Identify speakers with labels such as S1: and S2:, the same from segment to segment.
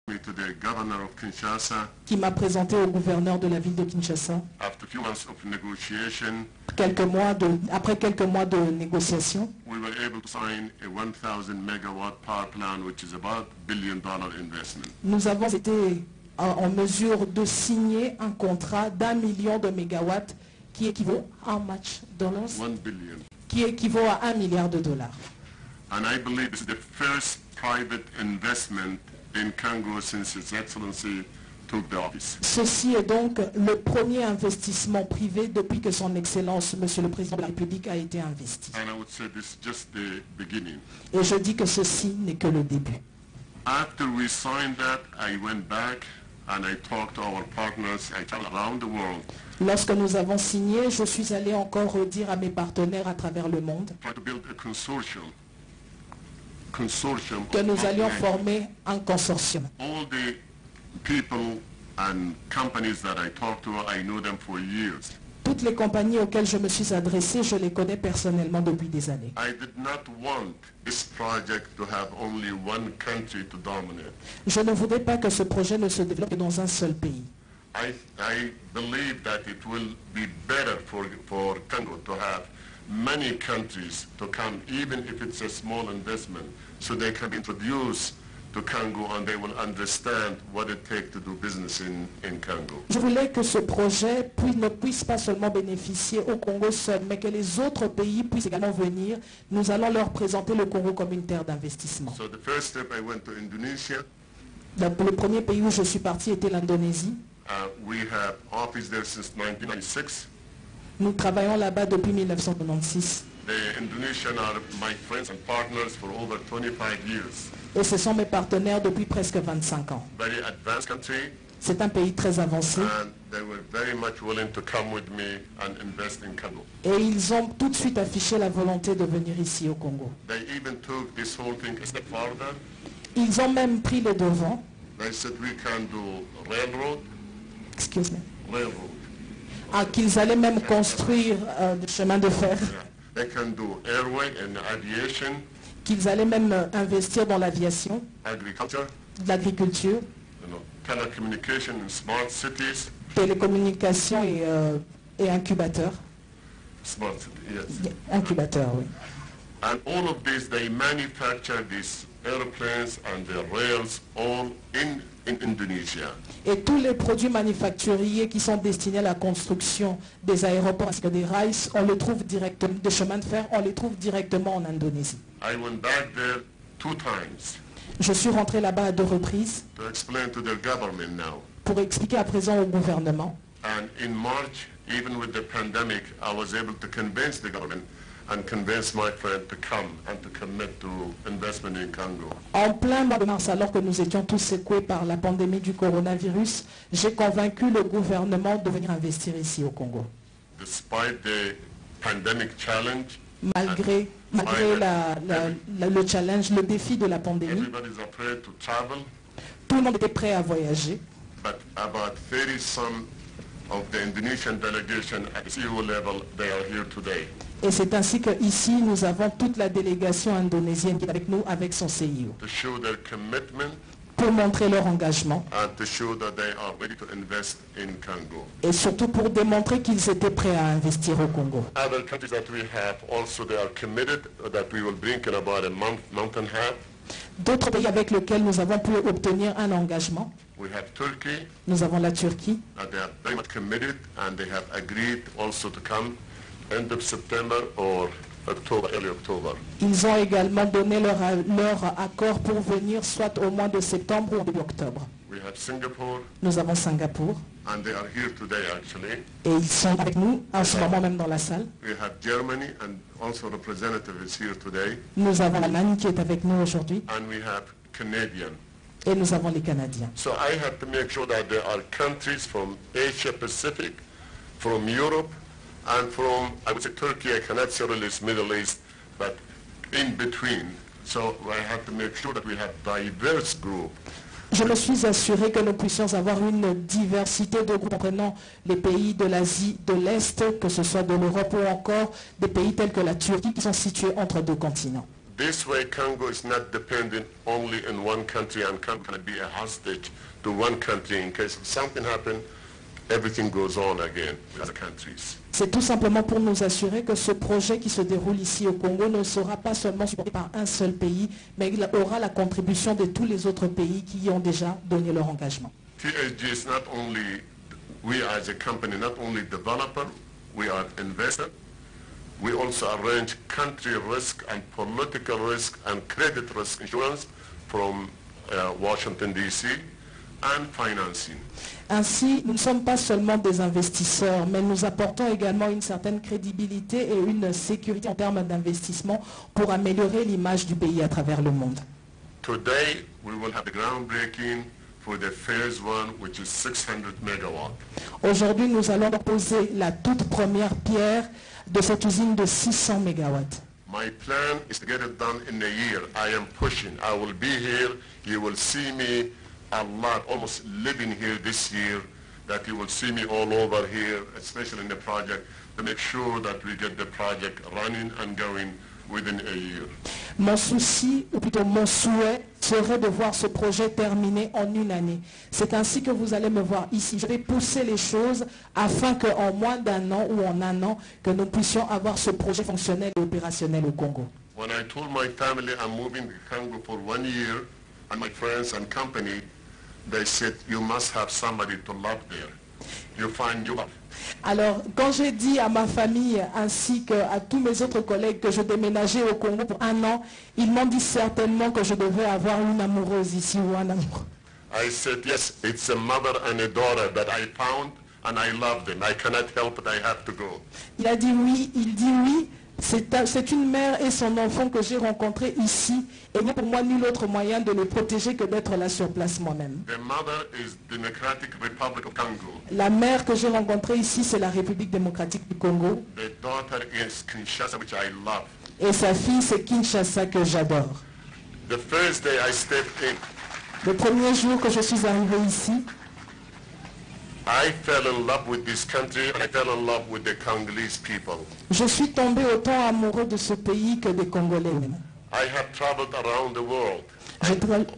S1: me to the governor of Kinshasa.
S2: Qui m'a présenté au gouverneur de la ville de Kinshasa.
S1: After a few months of negotiation,
S2: après quelques mois de négociations,
S1: we were able to sign a 1,000 megawatt power plant, which is about $1 billion investment.
S2: Nous avons été en mesure de signer un contrat d'1 million de mégawatts qui équivaut à how much dollars?
S1: 1 billion.
S2: Qui équivaut à $1 milliard.
S1: And I believe this is the first private investment in Congo since His Excellency took the office.
S2: Ceci est donc le premier investissement privé depuis que son Excellence, Monsieur le Président de la République, a été investi.
S1: And I would say this is just the beginning.
S2: Et je dis que ceci n'est que le début.
S1: After we signed that, I went back and I talked to our partners around the world.
S2: Lorsque nous avons signé, je suis allé encore dire à mes partenaires à travers le monde que nous allions former un consortium.
S1: All the people and companies that I talked to, I know them for years.
S2: Toutes les compagnies auxquelles je me suis adressé, je les connais personnellement depuis des années.
S1: I did not want this project to have only one country to dominate.
S2: Je ne voudrais pas que ce projet ne se développe que dans un seul pays.
S1: I believe that it will be better for Congo to have many countries to come, even if it's a small investment, so they can introduce to Congo and they will understand what it takes to do business in Congo.
S2: Je voulais que ce projet ne puisse pas seulement bénéficier au Congo seul, mais que les autres pays puissent également venir. Nous allons leur présenter le Congo comme une terre d'investissement.
S1: So the first step, I went to Indonesia.
S2: Le premier pays où je suis parti était l'Indonésie.
S1: We have office there since 1996.
S2: Nous travaillons là-bas depuis 1996.
S1: The Indonesians are my friends and partners for over 25 years.
S2: Et ce sont mes partenaires depuis presque 25 ans.
S1: Very advanced country.
S2: C'est un pays très avancé.
S1: And they were very much willing to come with me and invest in Congo.
S2: Et ils ont tout de suite affiché la volonté de venir ici au Congo.
S1: They even took this whole thing a step farther.
S2: Ils ont même pris les devants.
S1: They said we can do railroad.
S2: Excuse me.
S1: Railroad.
S2: Qu'ils allaient même construire des chemins de fer.
S1: They can do airway and aviation.
S2: Qu'ils allaient même investir dans l'aviation,
S1: agriculture,
S2: l'agriculture,
S1: telecommunication and smart cities.
S2: Télécommunications et incubateurs.
S1: Smart city, yes.
S2: Incubateurs, oui.
S1: And all of these, they manufacture these airplanes and the rails all in Indonesia.
S2: Et tous les produits manufacturiers qui sont destinés à la construction des aéroports ainsi que des rails, on les trouve directement, des chemins de fer, on les trouve directement en Indonésie.
S1: I went back there 2 times.
S2: Je suis rentré là-bas à 2 reprises
S1: To explain to the government now.
S2: Pour expliquer à présent au gouvernement.
S1: And in March, even with the pandemic, I was able to convince the government and convince my friend to come and to commit to investment in Congo.
S2: En plein mois de mars, alors que nous étions tous secoués par la pandémie du coronavirus, j'ai convaincu le gouvernement de venir investir ici au Congo.
S1: Despite the pandemic challenge,
S2: malgré le challenge, le défi de la pandémie,
S1: everybody's afraid to travel,
S2: tout le monde était prêt à voyager.
S1: but about 30 some of the Indonesian delegation at CEO level, they are here today.
S2: Et c'est ainsi qu'ici, nous avons toute la délégation indonésienne qui est avec nous, avec son CIO,
S1: To show their commitment
S2: pour montrer leur engagement
S1: and to show that they are ready to invest in Congo.
S2: et surtout pour démontrer qu'ils étaient prêts à investir au Congo.
S1: Other countries that we have also, they are committed that we will bring in about a month and a half.
S2: D'autres pays avec lesquels nous avons pu obtenir un engagement,
S1: We have Turkey,
S2: nous avons la Turquie,
S1: they are very much committed and they have agreed also to come end of September or October, early October.
S2: ils ont également donné leur accord pour venir soit au mois de septembre ou au début octobre.
S1: We have Singapore,
S2: Nous avons Singapour
S1: and they are here today actually.
S2: et ils sont avec nous en ce moment même dans la salle.
S1: We have Germany, and also representative is here today.
S2: Nous avons l'Allemagne qui est avec nous aujourd'hui
S1: And we have Canadian.
S2: et nous avons les Canadiens.
S1: So I have to make sure that there are countries from Asia Pacific, from Europe, and from, I would say Turkey, I cannot say really it's Middle East, but in between. So I have to make sure that we have diverse group.
S2: Je me suis assuré que nous puissions avoir une diversité de groupes comprenant les pays de l'Asie de l'Est, que ce soit de l'Europe ou encore des pays tels que la Turquie qui sont situés entre 2 continents.
S1: This way, Congo is not dependent only on one country and cannot be a hostage to one country. In case something happens, everything goes on again with other countries.
S2: C'est tout simplement pour nous assurer que ce projet qui se déroule ici au Congo ne sera pas seulement supporté par un seul pays, mais il aura la contribution de tous les autres pays qui y ont déjà donné leur engagement.
S1: TSG is not only, we as a company, not only developer, we are investor. We also arrange country risk and political risk and credit risk insurance from Washington, D.C. and financing.
S2: Ainsi, nous ne sommes pas seulement des investisseurs, mais nous apportons également une certaine crédibilité et une sécurité en termes d'investissement pour améliorer l'image du pays à travers le monde.
S1: Today, we will have the groundbreaking for the phase 1, which is 600 megawatts.
S2: Aujourd'hui, nous allons poser la toute première pierre de cette usine de 600 mégawatts.
S1: My plan is to get it done in a year. I am pushing. I will be here. You will see me a lot, almost living here this year, that you will see me all over here, especially in the project, to make sure that we get the project running and going within a year.
S2: Mon souci, ou plutôt mon souhait, serait de voir ce projet terminé en une année. C'est ainsi que vous allez me voir ici. Je vais pousser les choses afin qu'en moins d'un an ou en un an, que nous puissions avoir ce projet fonctionnel et opérationnel au Congo.
S1: When I told my family I'm moving to Congo for 1 year, and my friends and company, they said, you must have somebody to love there. You find your love.
S2: Alors, quand j'ai dit à ma famille ainsi qu'à tous mes autres collègues que je déménageais au Congo pour 1 an, ils m'ont dit certainement que je devais avoir une amoureuse ici ou un amoureux.
S1: I said, yes, it's a mother and a daughter that I found, and I love them. I cannot help it, I have to go.
S2: Il a dit oui, il dit oui. C'est une mère et son enfant que j'ai rencontrés ici, et il n'y a pour moi nul autre moyen de les protéger que d'être là sur place moi-même.
S1: The mother is Democratic Republic of Congo.
S2: La mère que j'ai rencontrée ici, c'est la République démocratique du Congo.
S1: The daughter is Kinshasa, which I love.
S2: Et sa fille, c'est Kinshasa que j'adore.
S1: The first day I stepped in,
S2: Le premier jour que je suis arrivé ici,
S1: I fell in love with this country and I fell in love with the Congolese people.
S2: je suis tombé autant amoureux de ce pays que des Congolais.
S1: I have traveled around the world,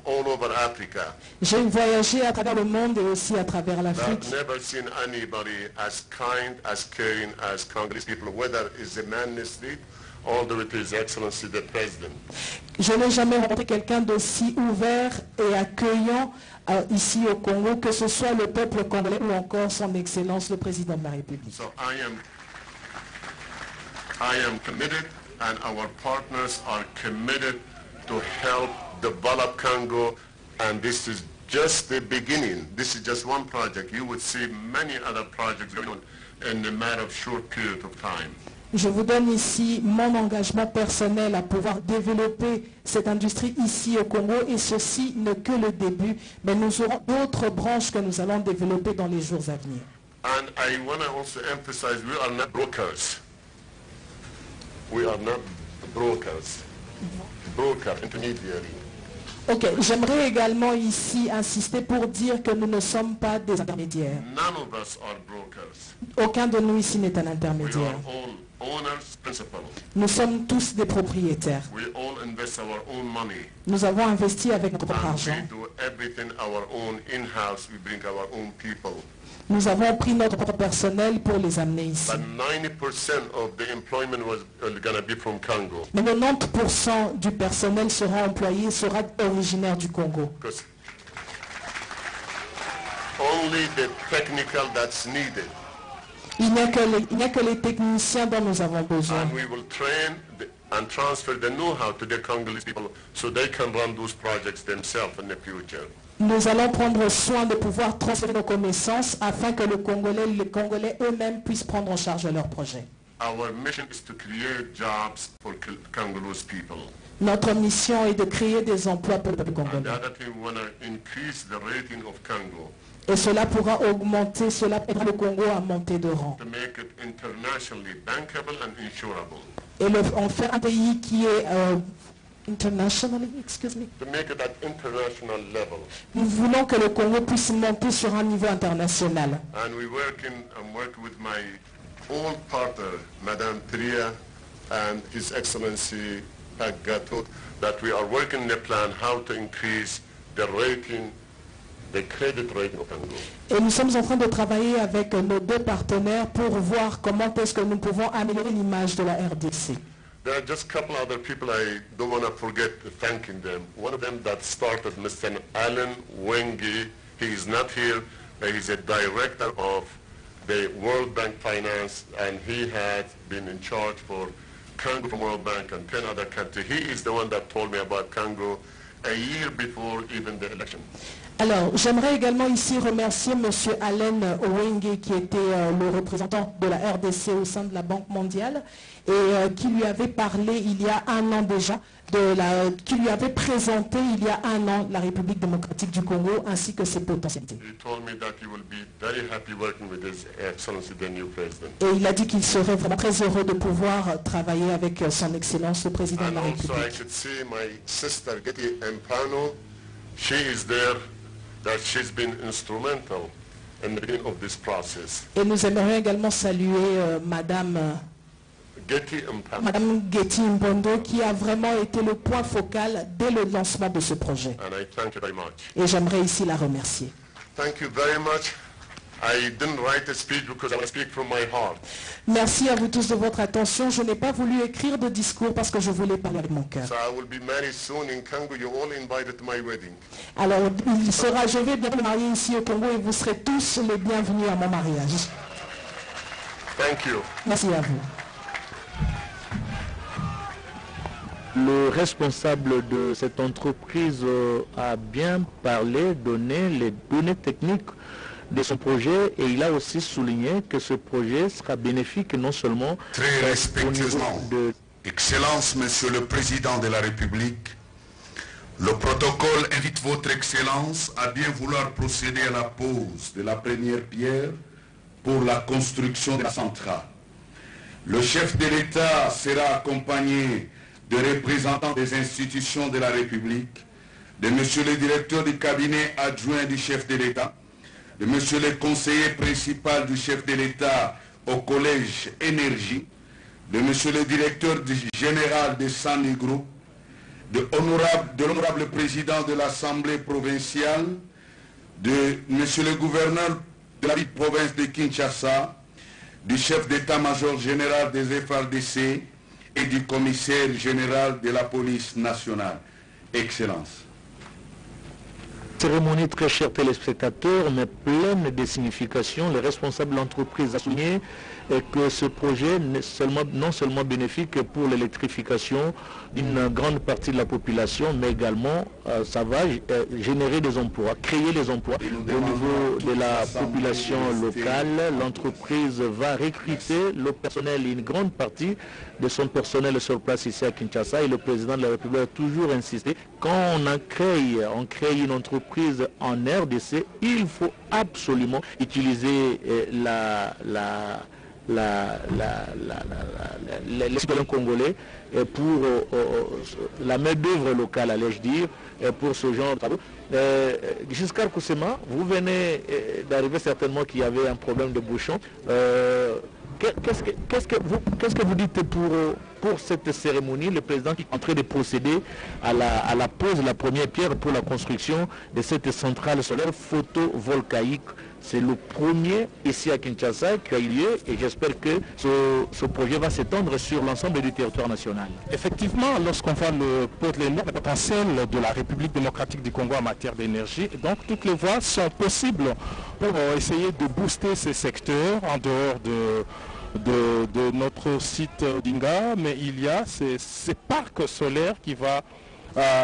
S1: all over Africa.
S2: J'ai voyagé à travers le monde et aussi à travers l'Afrique.
S1: I've never seen anybody as kind, as caring as Congolese people, whether it's a man in the street or with His Excellency the President.
S2: Je n'ai jamais rencontré quelqu'un d'aussi ouvert et accueillant ici au Congo, que ce soit le peuple congolais ou encore son Excellence le Président de la République.
S1: So I am committed, and our partners are committed to help develop Congo, and this is just the beginning. This is just one project. You would see many other projects going on in a matter of short period of time.
S2: Je vous donne ici mon engagement personnel à pouvoir développer cette industrie ici au Congo, et ceci n'est que le début, mais nous aurons d'autres branches que nous allons développer dans les jours à venir.
S1: And I want to also emphasize we are not brokers. We are not brokers. Broker, intermediary.
S2: Ok, j'aimerais également ici insister pour dire que nous ne sommes pas des intermédiaires.
S1: None of us are brokers.
S2: Aucun de nous ici n'est un
S1: We are
S2: intermédiaire.
S1: all owners, principal.
S2: Nous sommes tous des propriétaires.
S1: We all invest our own money.
S2: Nous avons investi avec notre propre
S1: And
S2: argent.
S1: we do everything our own in-house. We bring our own people.
S2: Nous avons pris notre propre personnel pour les amener ici.
S1: But 90% of the employment was going to be from Congo.
S2: Mais 90% du personnel sera employé, sera originaire du Congo.
S1: Because only the technical that's needed.
S2: Il n'y a que les techniciens dont nous avons besoin.
S1: And we will train and transfer the know-how to the Congolese people so they can run those projects themselves in the future.
S2: Nous allons prendre soin de pouvoir transférer nos connaissances afin que les Congolais eux-mêmes puissent prendre en charge leurs projets.
S1: Our mission is to create jobs for Congolese people.
S2: Notre mission est de créer des emplois pour le peuple
S1: And the
S2: congolais.
S1: other thing, we want to increase the rating of Congo
S2: Et cela pourra augmenter, cela aidera le Congo à monter de rang.
S1: to make it internationally bankable and insurable.
S2: Et en faire un pays qui est internationally, excuse me.
S1: To make it at international level.
S2: Nous voulons que le Congo puisse monter sur un niveau international.
S1: And I'm working with my old partner, Madame Tria, and His Excellency Impact Gato, that we are working on a plan how to increase the rating, the credit rating of Congo.
S2: Et nous sommes en train de travailler avec nos deux partenaires pour voir comment est-ce que nous pouvons améliorer l'image de la RDC.
S1: There are just a couple other people I don't want to forget thanking them. One of them that started, Mr. Alan Wenge. He is not here, but he's a director of the World Bank Finance, and he has been in charge for Congo from World Bank and 10 other countries. He is the one that told me about Congo a year before even the election.
S2: Alors, j'aimerais également ici remercier M. Allen Owenge, qui était le représentant de la RDC au sein de la Banque mondiale, et qui lui avait parlé il y a un an déjà, qui lui avait présenté il y a un an la République démocratique du Congo ainsi que ses potentialités. Et il a dit qu'il serait vraiment très heureux de pouvoir travailler avec son Excellence le Président de la République. Et nous aimerions également saluer Madame Getty Mbondo, qui a vraiment été le point focal dès le lancement de ce projet. Et j'aimerais ici la remercier. Merci à vous tous de votre attention. Je n'ai pas voulu écrire de discours parce que je voulais parler avec mon cœur. Alors, je vais bien me marier ici au Congo et vous serez tous les bienvenus à mon mariage. Merci à vous.
S3: Le responsable de cette entreprise a bien parlé, donné les données techniques de son projet, et il a aussi souligné que ce projet sera bénéfique non seulement
S4: très respectueusement, Excellence, Monsieur le Président de la République, le protocole invite Votre Excellence à bien vouloir procéder à la pose de la première pierre pour la construction de la centrale. Le chef de l'État sera accompagné de représentants des institutions de la République, de Monsieur le directeur du cabinet adjoint du chef de l'État, de Monsieur le conseiller principal du chef de l'État au collège Énergie, de Monsieur le directeur général de Sani Group, de l'honorable président de l'Assemblée provinciale, de Monsieur le gouverneur de la province de Kinshasa, du chef d'état-major général des FARDC, et du commissaire général de la police nationale. Excellence.
S3: Cérémonie très chère téléspectateurs, mais pleine de signification. Le responsable de l'entreprise a souligné que ce projet n'est non seulement bénéfique pour l'électrification d'une grande partie de la population, mais également ça va générer des emplois, créer des emplois au niveau de la population locale. L'entreprise va recruter le personnel, une grande partie de son personnel sur place ici à Kinshasa, et le président de la République a toujours insisté, quand on crée une entreprise en RDC, il faut absolument utiliser les citoyens congolais pour la main-d'œuvre locale, allais-je dire, pour ce genre de travaux. Giscard Koussema, vous venez d'arriver certainement qu'il y avait un problème de bouchon. Qu'est-ce que vous dites pour cette cérémonie, le président qui est en train de procéder à la pose de la première pierre pour la construction de cette centrale solaire photovoltaïque? C'est le premier ici à Kinshasa qui a eu lieu, et j'espère que ce projet va s'étendre sur l'ensemble du territoire national.
S5: Effectivement, lorsqu'on voit le potentiel de la République démocratique du Congo en matière d'énergie, donc toutes les voies sont possibles pour essayer de booster ces secteurs en dehors de notre site d'Inga, mais il y a ces parcs solaires qui va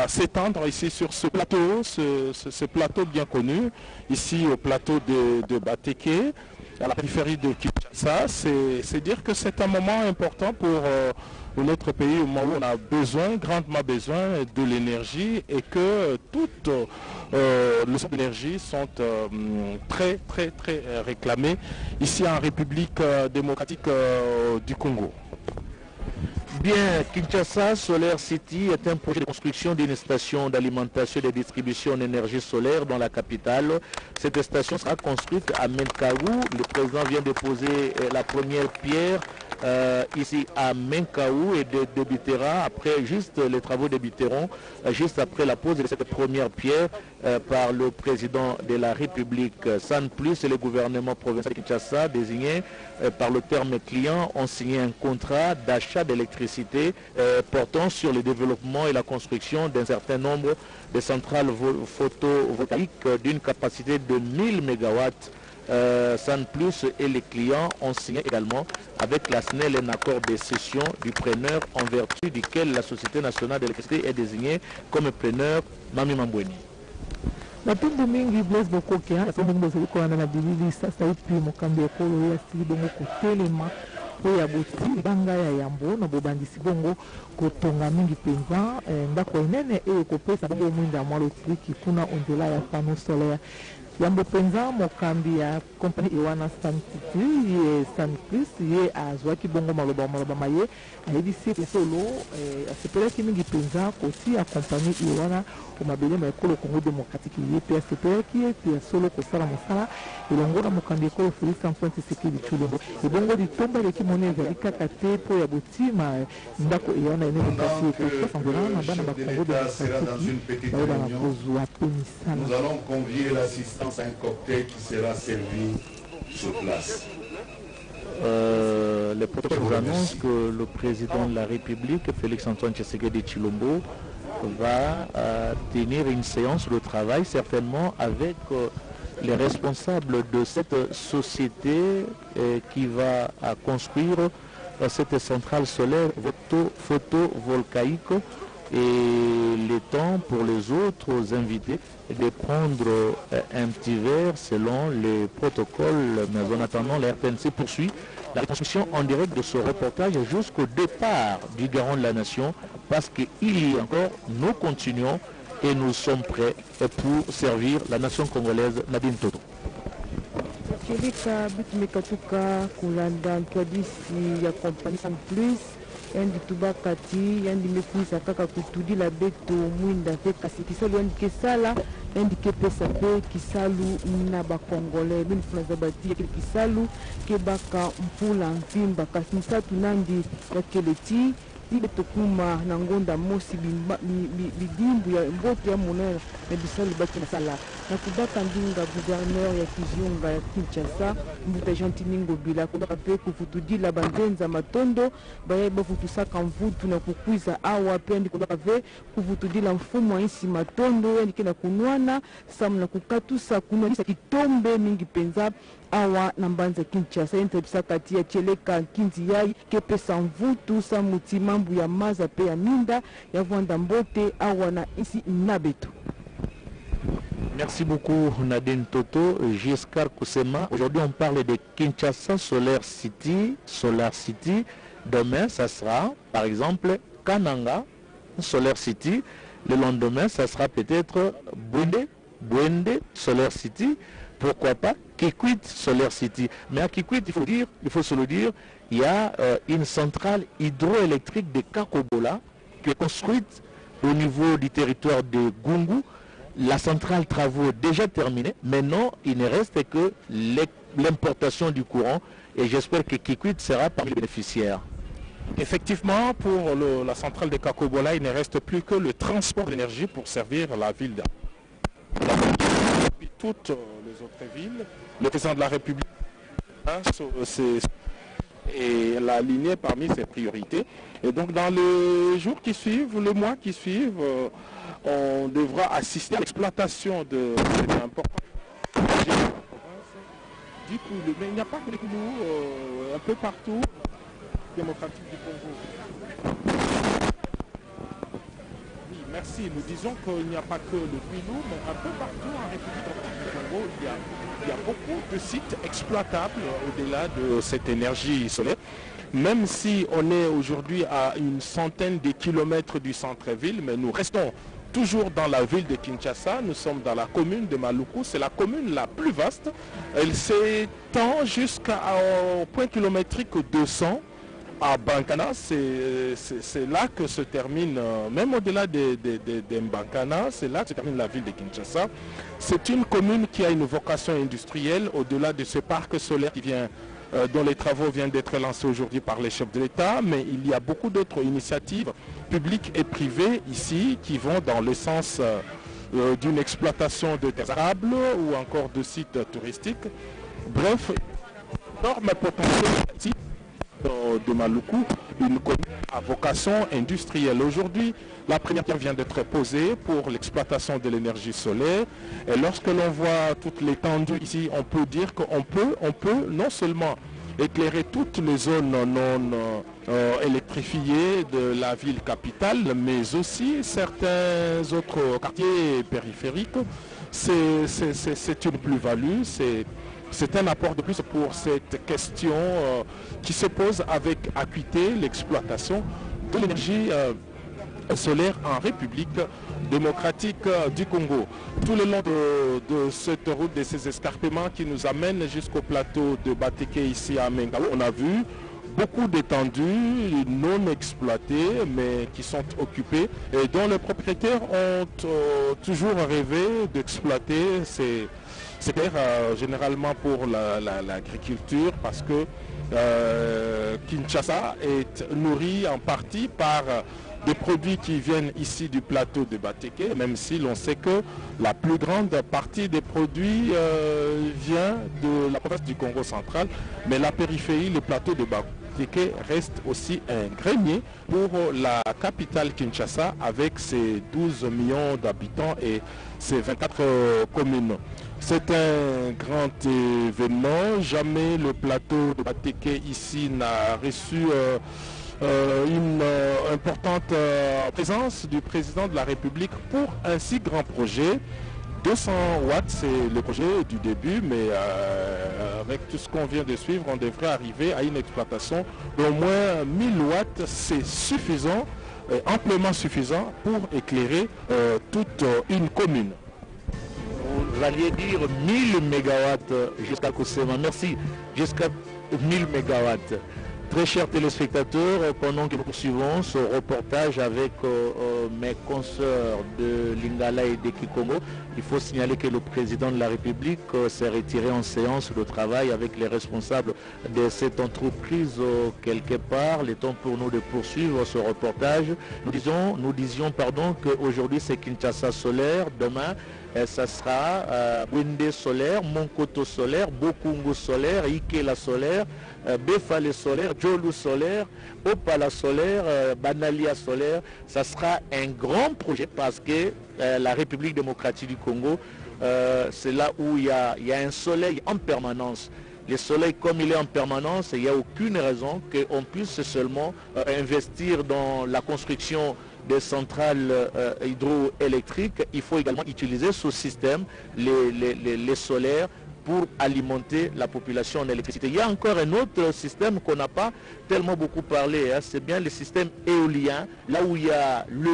S5: s'étendre ici sur ce plateau, ce plateau bien connu, ici au plateau de Bateke, à la périphérie de Kinshasa. C'est dire que c'est un moment important pour notre pays, au moment où on a grandement besoin de l'énergie, et que toutes les sources d'énergie sont très réclamées ici en République démocratique du Congo.
S3: Bien, Kinshasa Solar City est un projet de construction d'une station d'alimentation et de distribution d'énergie solaire dans la capitale. Cette station sera construite à Menkaru. Le président vient de poser la première pierre ici à Menkaou et débutera après, juste les travaux débuteront juste après la pose de cette première pierre par le président de la République. San Plus et le gouvernement provincial de Kinshasa, désigné par le terme client, ont signé un contrat d'achat d'électricité portant sur le développement et la construction d'un certain nombre de centrales photovoltaïques d'une capacité de 1000 MW. San Plus et les clients ont signé également avec la SNEL un accord de cession du preneur en vertu duquel la Société nationale d'électricité est désignée comme preneur Mami Mambweni.
S6: Napende mingi Blaise Bokoke sababu mbozeli kwa na bilili sasa ipi mokambi ekolo ya sibongo kotelema oya boti banga ya yambo na bobandisi bongo kotonga mingi penza ndako enene ekopesa bongo mwinda mwalo triki kuna ondela ya panneau solaire yambo penza mokambi ya compagnie iwana San Plus ye azwaki bongo maloba maye ayebisi solo asepelaki mingi penza kosi ya compagnie iwana omabele maekolo Congo démocratique ye pe asepelaki ete solo kosala mosala elongo na mokambi ekolo Félix Antoine Tshisekedi Tshilombo ebongo litomba eleki moni ezali kaka te mpo ya botima ndako iwana ene mokasi ekosambela na bana ba Congo démocratique bayeba na kozwa pe misala.
S4: Nous allons convier l'assistance à un cocktail qui sera servi sur place.
S3: Le protocole vous annonce que le président de la République, Félix Antoine Tshisekedi Tshilombo, va tenir une séance de travail certainement avec les responsables de cette société qui va construire cette centrale solaire photovoltaïque, et le temps pour les autres invités de prendre un petit verre selon les protocoles. Mais en attendant, la RTNC poursuit la reconstruction en direct de ce reportage jusqu'au départ du garant de la nation, parce qu'il y a encore, nous continuons et nous sommes prêts pour servir la nation congolaise. Nadine Toto.
S7: Yandi tubakati yandi mekuisa kaka kutudi la beto mwinda fe kasi kisalu yandi kesala yandi kepesa pe kisalu na bakongole bini funa zabati kisalu kebaka mpula mpimba kasi misatu nandi ya keleti ibe tokuma na ngonda mosi bidimbu ya mbote ya monene na bisalu baki na sala na kubaka ndinga gouverneur ya Kizunga ya Kinshasa mbuta Gentiningo bila kubaka pe kufutudi la bandenza matondo baye bafutusaka mvutu na kukwiza awa pe ndi kubaka ve kufutudi la mfumo isi matondo yani kena kunwana samu na kukatusa kunwanisa kitombe mingi penza awa na mbanza Kinshasa entebisa kati ya cheleka kinzi yai kepesa mvutu sa mutimambu ya maza pe ya minda ya vwanda mbote awa na isi nabeto.
S3: Merci beaucoup Nadine Toto, Giscard Koussema. Aujourd'hui on parle de Kinshasa Solar City. Demain ça sera par exemple Kananga Solar City. Le lendemain ça sera peut-être Bwende Solar City. Pourquoi pas Kikwit Solar City. Mais à Kikwit, il faut se le dire, il y a une centrale hydroélectrique de Kakobola qui est construite au niveau du territoire de Gungu. La centrale travaux déjà terminée. Maintenant, il ne reste que l'importation du courant et j'espère que Kikwit sera parmi les bénéficiaires.
S5: Effectivement, pour la centrale de Kakobola, il ne reste plus que le transport d'énergie pour servir la ville et toutes les autres villes. Le président de la République et l'a aligné parmi ses priorités. Et donc dans les jours qui suivent, les mois qui suivent, on devra assister à l'exploitation de n'importe du Koulou. Mais il n'y a pas que les Koulou, un peu partout, démocratique du Congo. Oui, merci. Nous disons qu'il n'y a pas que le Koulou, mais un peu partout en République démocratique du Congo, il y a beaucoup de sites exploitables au-delà de cette énergie solaire. Même si on est aujourd'hui à une centaine de kilomètres du centre-ville, mais nous restons toujours dans la ville de Kinshasa. Nous sommes dans la commune de Maluku. C'est la commune la plus vaste. Elle s'étend jusqu'au point kilométrique 200 à Bankana. C'est là que se termine, même au-delà de Bankana, c'est là que se termine la ville de Kinshasa. C'est une commune qui a une vocation industrielle au-delà de ce parc solaire qui vient dont les travaux viennent d'être lancés aujourd'hui par les chefs de l'État, mais il y a beaucoup d'autres initiatives publiques et privées ici qui vont dans le sens d'une exploitation de terres arables ou encore de sites touristiques. Bref, énorme potentiel ici de Maluku, une commune à vocation industrielle. Aujourd'hui, la première pierre vient d'être posée pour l'exploitation de l'énergie solaire. Et lorsque l'on voit toute l'étendue ici, on peut dire qu'on peut non seulement éclairer toutes les zones non électrifiées de la ville capitale, mais aussi certains autres quartiers périphériques. C'est une plus-value, c'est un apport de plus pour cette question qui se pose avec acuité, l'exploitation de l'énergie solaire en République démocratique du Congo. Tout le long de cette route, de ces escarpements qui nous amènent jusqu'au plateau de Bateke ici à Mengao, on a vu beaucoup d'étendues non exploitées mais qui sont occupées et dont les propriétaires ont toujours rêvé d'exploiter ces terres généralement pour l'agriculture parce que Kinshasa est nourri en partie par des produits qui viennent ici du plateau de Bateke, même si l'on sait que la plus grande partie des produits vient de la province du Congo central, mais la périphérie, le plateau de Bateke reste aussi un grenier pour la capitale Kinshasa avec ses 12 millions d'habitants et ses 24 communes. C'est un grand événement, jamais le plateau de Bateke ici n'a reçu une importante présence du président de la République pour un si grand projet. 200 watts, c'est le projet du début, mais avec tout ce qu'on vient de suivre, on devrait arriver à une exploitation d'au moins 1000 watts. C'est suffisant, amplement suffisant pour éclairer toute une commune.
S3: Vous alliez dire 1000 mégawatts jusqu'à Kosema. Merci, jusqu'à 1000 mégawatts. Très chers téléspectateurs, pendant que nous poursuivons ce reportage avec mes consoeurs de Lingala et de Kikongo, il faut signaler que le président de la République s'est retiré en séance de travail avec les responsables de cette entreprise quelque part. Le temps pour nous de poursuivre ce reportage. Nous disions qu'aujourd'hui c'est Kinshasa solaire, demain ça sera Wende solaire, Monkoto solaire, Bokungu solaire, Ikela solaire, Befale solaire, Jolu solaire, Opala solaire, Banalia solaire. Ça sera un grand projet parce que la République démocratique du Congo, c'est là où il y a un soleil en permanence. Le soleil, comme il est en permanence, il n'y a aucune raison qu'on puisse seulement investir dans la construction des centrales hydroélectriques. Il faut également utiliser ce système, les solaires, pour alimenter la population en électricité. Il y a encore un autre système qu'on n'a pas tellement beaucoup parlé, hein. C'est bien le système éolien, là où il y a le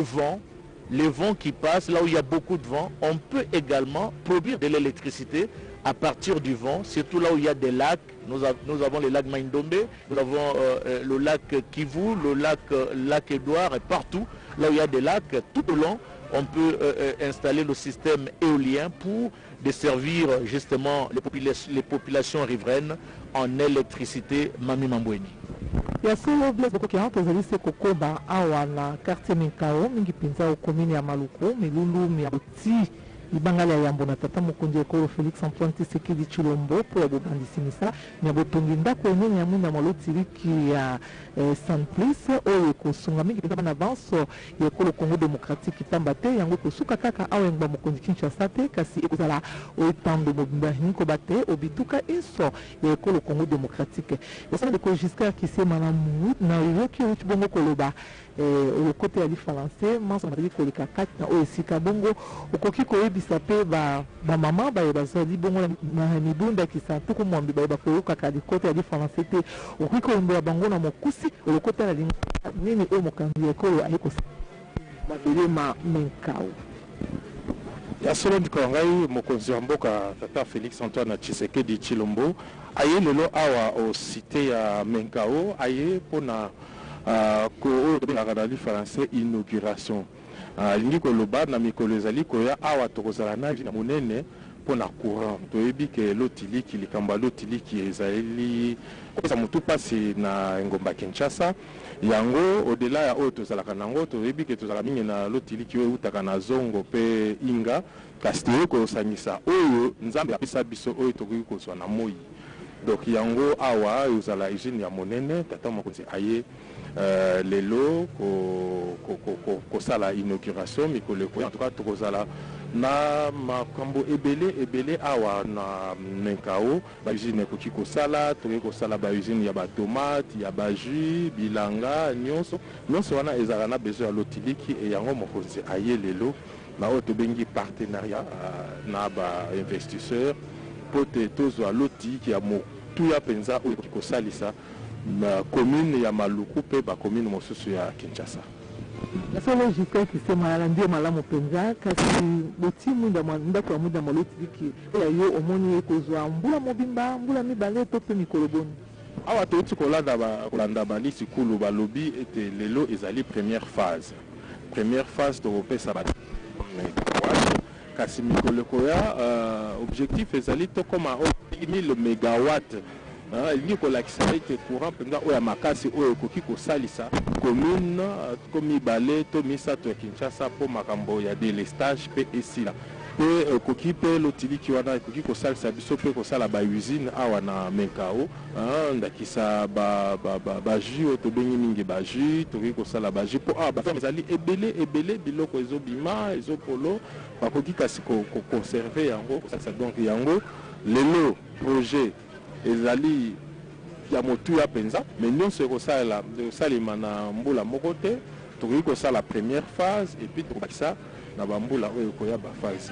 S3: vent qui passe, là où il y a beaucoup de vent. On peut également produire de l'électricité à partir du vent, surtout là où il y a des lacs. Nous avons le lac Maindombe, nous avons le lac Kivu, le lac Édouard, et partout, là où il y a des lacs, tout au long, on peut installer le système éolien pour desservir justement les populations riveraines en électricité. Mami Mambweni.
S6: Ya solo Blaise Bokokia tozali se kokoba awa na quartier Menkao mingi pinza o commune ya Maluku milulu miabuti ibangala ya Yambo na tata mokonzi ekolo Félix Antoine Tshisekedi Tshilombo po ya bobandisi misa nya botongi ndako enene ya mwina malotiriki ya Saint-Plice oyo ekosunga mingi pinza na avance ya ekolo Congo démocratique pamba te yango kosuka kaka awa yangba mokonzi Kinshasa te kasi ekozala oetando mobimba niko bate obituka eso ya ekolo Congo démocratique yasala de Giscard Kisema na yoki uti bongo koloba le côté ya français manso mataki koleka kati na oyo esika bongo okoki koyebisa pe ba mama baye bazali bongo na mibunda kisantuku mwambi baye bakoyokaka likote ya français te okoki koyembela bango na mokusi olokota na nini oyo mokambi ya ekolo ayekosala babelema Menkao.
S5: Ya solo ndiko ngai mokonzi wa mboka tata Félix Antoine Tshisekedi Tshilombo aye lelo awa o cité ya Menkao aye pona ko na français inauguration lingi koloba na mikolo ezali koya awa tokozala na monene pour na courant toyebi ke lotiliki likamba lotiliki ezali ça mutu passe na ngomba Kinshasa yango au-delà ya oyo tozalaka nango toyebi ke tozalaka mingi na lotiliki oyo eutaka na zongo pe inga kasi toyei kosangisa oyo nzambe apesa biso oyo tokoki kozwa na moi donc yango awa ezala usine ya monene tata mokonzi aye lelo kosala inauguration mikolo en tout cas tokozala na makambo ebele awa na Menkao ba usine ekoki kosala tokoki kosala ba usine ya ba tomate ya ba jus bilanga nyonso wana ezala na besoin ya lotiliki e yango mokonzi aye lelo na oyo tobengi partenariat na ba investisseur po te tozwa lotiliki ya motuya mpenza oyo ekoki kosalisa na commune ya Maluku pe ba commune mosusu ya Kinshasa.
S6: La seule logique qui mala ndio malamu penza kasi botimu ndako ya muda malotiliki ya yo omoni ekozwa mbula mobimba mbula mibale to pe mikoloboni
S5: awa touti kolanda balisi kulu balobi ete lelo ezali première phase tokopesa kasi mikoleko ya objectif ezali tokoma 1000 mégawatts il kolakisa ete courant mpenza oyo ya makasi oyo ekoki kosalisa commune komi bale to misato ya Kinshasa mpo makambo ya délestage mpe esila mpe ekoki mpe lotiliki wana ekoki kosalisa biso mpe kosala bausine awa na Menkao ndakisa bajus oyo tobengi mingi bajus tokoki kosala bajus mpo awa bafame ezali ebele biloko ezobima ezopolo bakoki kasi koconserve yango kosalisa donc yango lelo projet ezali ya motuya penza mais nyonso ekosalema na mbula moko te tokoki kosala première phase et puis tokobakisa na bambula oyo ekoya baphase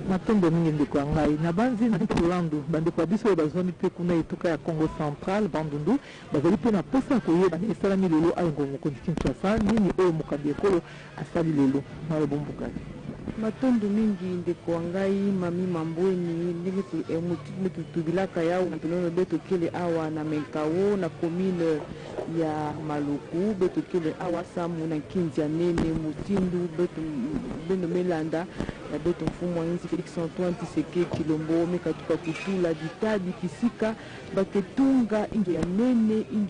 S6: matombo mingi ndeko ya ngai na banzi na Rolando bandeko ya biso oyo bazwami mpe kuna etuka ya Congo Central Bandundu bazali mpe na posa ya koyeba esalami lelo ayo ngongo mokonzi Kinshasa nini oyo mokambi ekolo asali lelo malobo mbukali
S7: matondo mingi ndeko wa ngai mami mambweni ndenge tubilaka yawo tunono betokele awa na Menkao na commune ya Maluku betokele awa samu na nkinzi ya nene mutindu beno melanda na beto mfumu wanzi Félix Antoine Tshisekedi Kilombo mekatuka kutula ditadi kisika baketunga injo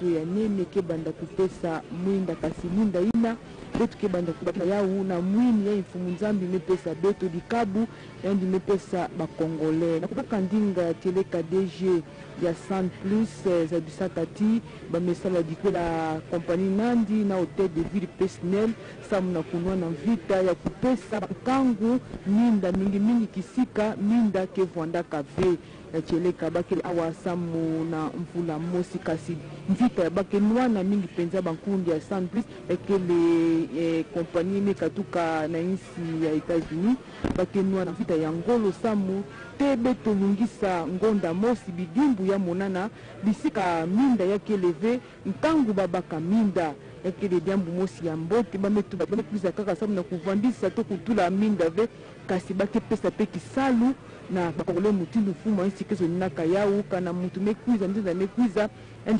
S7: ya nene ke banda kupesa mwinda kasi mwinda ina betu ke banda kubaka yawu na mwini ya mfumu nzambi mepesa beto likabu yandi mepesa bakongole na kubaka ndinga ya teleka DG ya San Plus za bisakati bamesala dikwe la kompani nandi na hotel de ville personnel samu na kunwa na vita ya kupesa bakangu minda mingi kisika minda ke vwanda kave ya cheleka bakele awa samu na mvula mosi kasi mvita ya bakenwa na mingi penza bankundi ya San Plus ekele kompani mekatuka na insi ya Etats-Unis bakenwa na vita ya ngolo samu tebe tolungisa ngonda mosi bidimbu ya monana bisika minda yake leve ntangu babaka minda ekele diambu mosi ya mbote bametuza kaka samu na kuvandisa to kutula minda ve kasi bakepesa pe kisalu na bakongole mutindu fumu ainsi kezo ninaka yawu kana mutu mekwiza mtinda mekwiza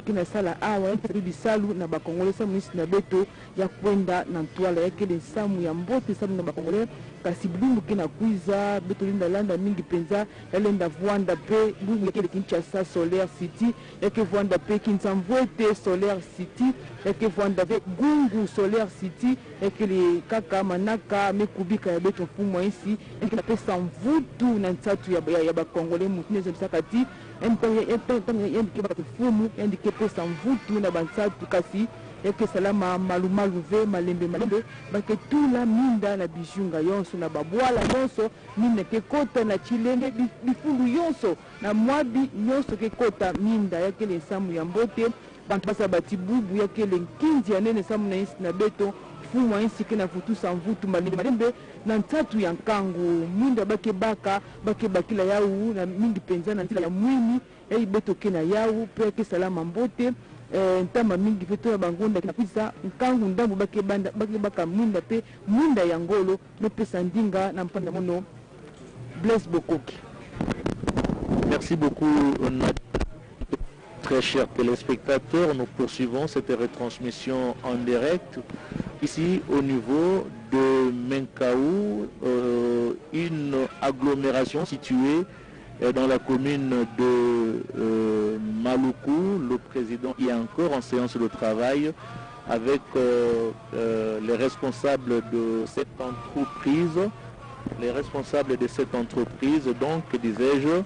S7: kina sala awa bisalu na bakongole samu nisi na beto ya kwenda na ntwala yakele samu ya mbote samu na bakongole kasi bulungu kina kwiza beto linda landa mingi penza yalenda vwanda pe bulungu yakele Kinshasa Solaire City yake vwanda pe Kinsamvwete Solaire City yake vwanda pe Gungu Solaire City yakele kaka manaka mekubika ya beto mfumu ainsi yakele pesa mvutu na nsatu ya bakongole mutineza bisakati fumu yandike pesa mvutu na bansatu kasi yake salama malumalu ve malembe baketula minda na bijunga yonso na babwala yonso minda kekota na chilenge bifundu yonso na mwabi yonso kekota minda yakele samu ya mbote bantu basa batibubu yakele nkinzi ya nene samu na insi na beto fumu ainsi ke na futusa mvutu malembe na ntatu ya nkangu minda bakebakila yawu na mingi penza na ntila ya mwini ya ibeto ke na yawu pe ke salama mbote ntama mingi veto ya bangonda kina kwisa nkangu ndambu bakebaka minda pe minda ya ngolo mepesa ndinga na mpanda mono Blaise Bokoki.
S3: Merci beaucoup très chers téléspectateurs, nous poursuivons cette retransmission en direct ici au niveau de Menkaou, une agglomération située dans la commune de Maluku. Le président y est encore en séance de travail avec les responsables de cette entreprise. Les responsables de cette entreprise, donc, disais-je,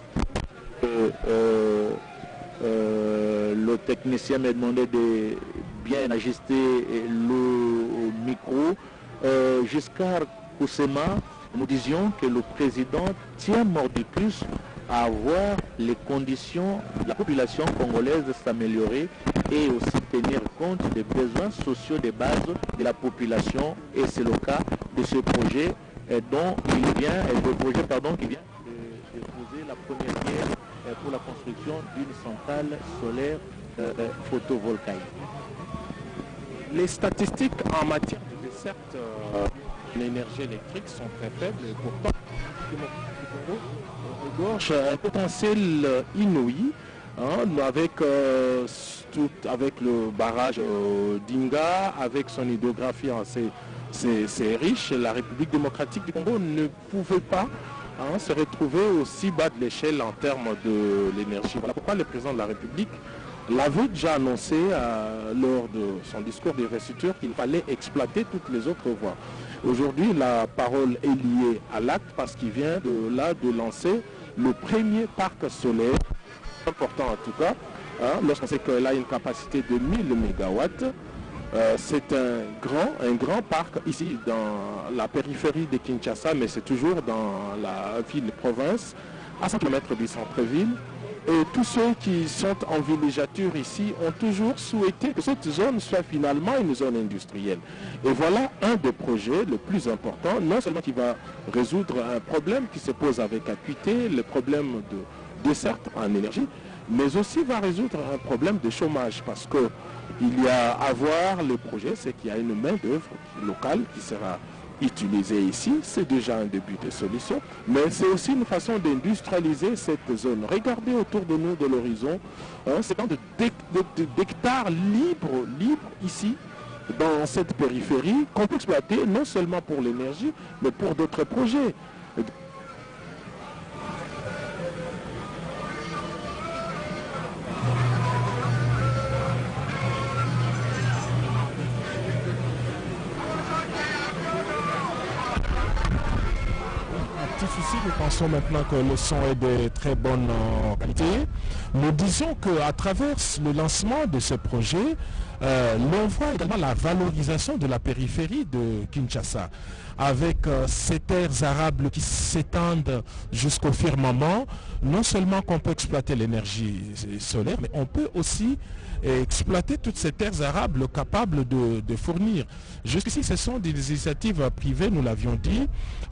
S3: le technicien m'a demandé de bien ajuster le micro. Giscard Koussema, nous disions que le président tient mordicus à voir les conditions de la population congolaise s'améliorer et aussi tenir compte des besoins sociaux de base de la population. Et c'est le cas de ce projet dont il vient, qui vient de poser la première pierre pour la construction d'une centrale solaire photovoltaïque.
S5: Les statistiques en matière de desserte l'énergie électrique sont très faibles et pourtant regorge un potentiel inouï avec le barrage d'Inga, avec son hydrographie c'est riche. La République démocratique du Congo ne pouvait pas se retrouver aussi bas de l'échelle en termes de l'énergie. Voilà pourquoi le président de la République l'avait déjà annoncé lors de son discours d'investiture qu'il fallait exploiter toutes les autres voies. Aujourd'hui, la parole est liée à l'acte parce qu'il vient de lancer le premier parc solaire, important en tout cas, lorsqu'on sait qu'elle a une capacité de 1000 MW. C'est un grand parc ici dans la périphérie de Kinshasa, mais c'est toujours dans la ville-province, à 100 km du centre-ville. Et tous ceux qui sont en villégiature ici ont toujours souhaité que cette zone soit finalement une zone industrielle. Et voilà un des projets les plus importants, non seulement qui va résoudre un problème qui se pose avec acuité, le problème de desserte en énergie, mais aussi va résoudre un problème de chômage, parce que il y a à voir le projet, c'est qu'il y a une main-d'œuvre locale qui sera utilisée ici. C'est déjà un début de solution, mais c'est aussi une façon d'industrialiser cette zone. Regardez autour de nous de l'horizon, c'est tant d'hectares libres ici, dans cette périphérie, qu'on peut exploiter non seulement pour l'énergie, mais pour d'autres projets. Nous pensons maintenant que le son est de très bonne qualité. Nous disons qu'à travers le lancement de ce projet, l'on voit également la valorisation de la périphérie de Kinshasa, avec ces terres arables qui s'étendent jusqu'au firmament. Non seulement qu'on peut exploiter l'énergie solaire, mais on peut aussi exploiter toutes ces terres arables capables de fournir. Jusqu'ici, ce sont des initiatives privées, nous l'avions dit.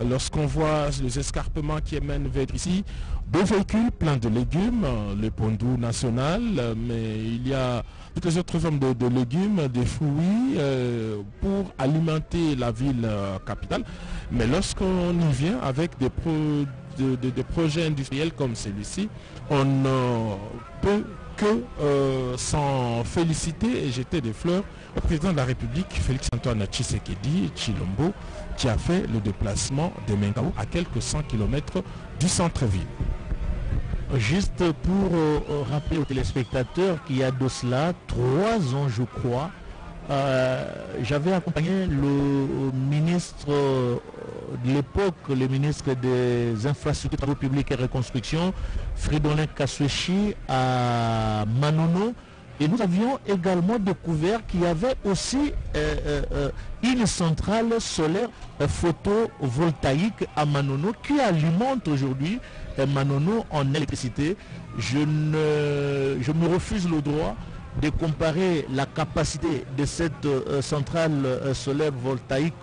S5: Lorsqu'on voit les escarpements qui émènent vers ici, des véhicules pleins de légumes, le Pondou national, mais il y a toutes les autres formes de légumes, des fruits pour alimenter la ville capitale. Mais lorsqu'on y vient avec des projets industriels comme celui-ci, on ne peut que s'en féliciter et jeter des fleurs au président de la République, Félix-Antoine Tshisekedi Tshilombo, qui a fait le déplacement de Menkaou à quelques 100 km du centre-ville.
S3: Juste pour rappeler aux téléspectateurs qu'il y a de cela 3 ans, je crois, j'avais accompagné le ministre de l'époque, le ministre des Infrastructures, Travaux publics et Reconstruction, Fridolin Kaswechi, à Manono. Et nous avions également découvert qu'il y avait aussi une centrale solaire photovoltaïque à Manono qui alimente aujourd'hui Manono en électricité. Je me refuse le droit de comparer la capacité de cette centrale solaire voltaïque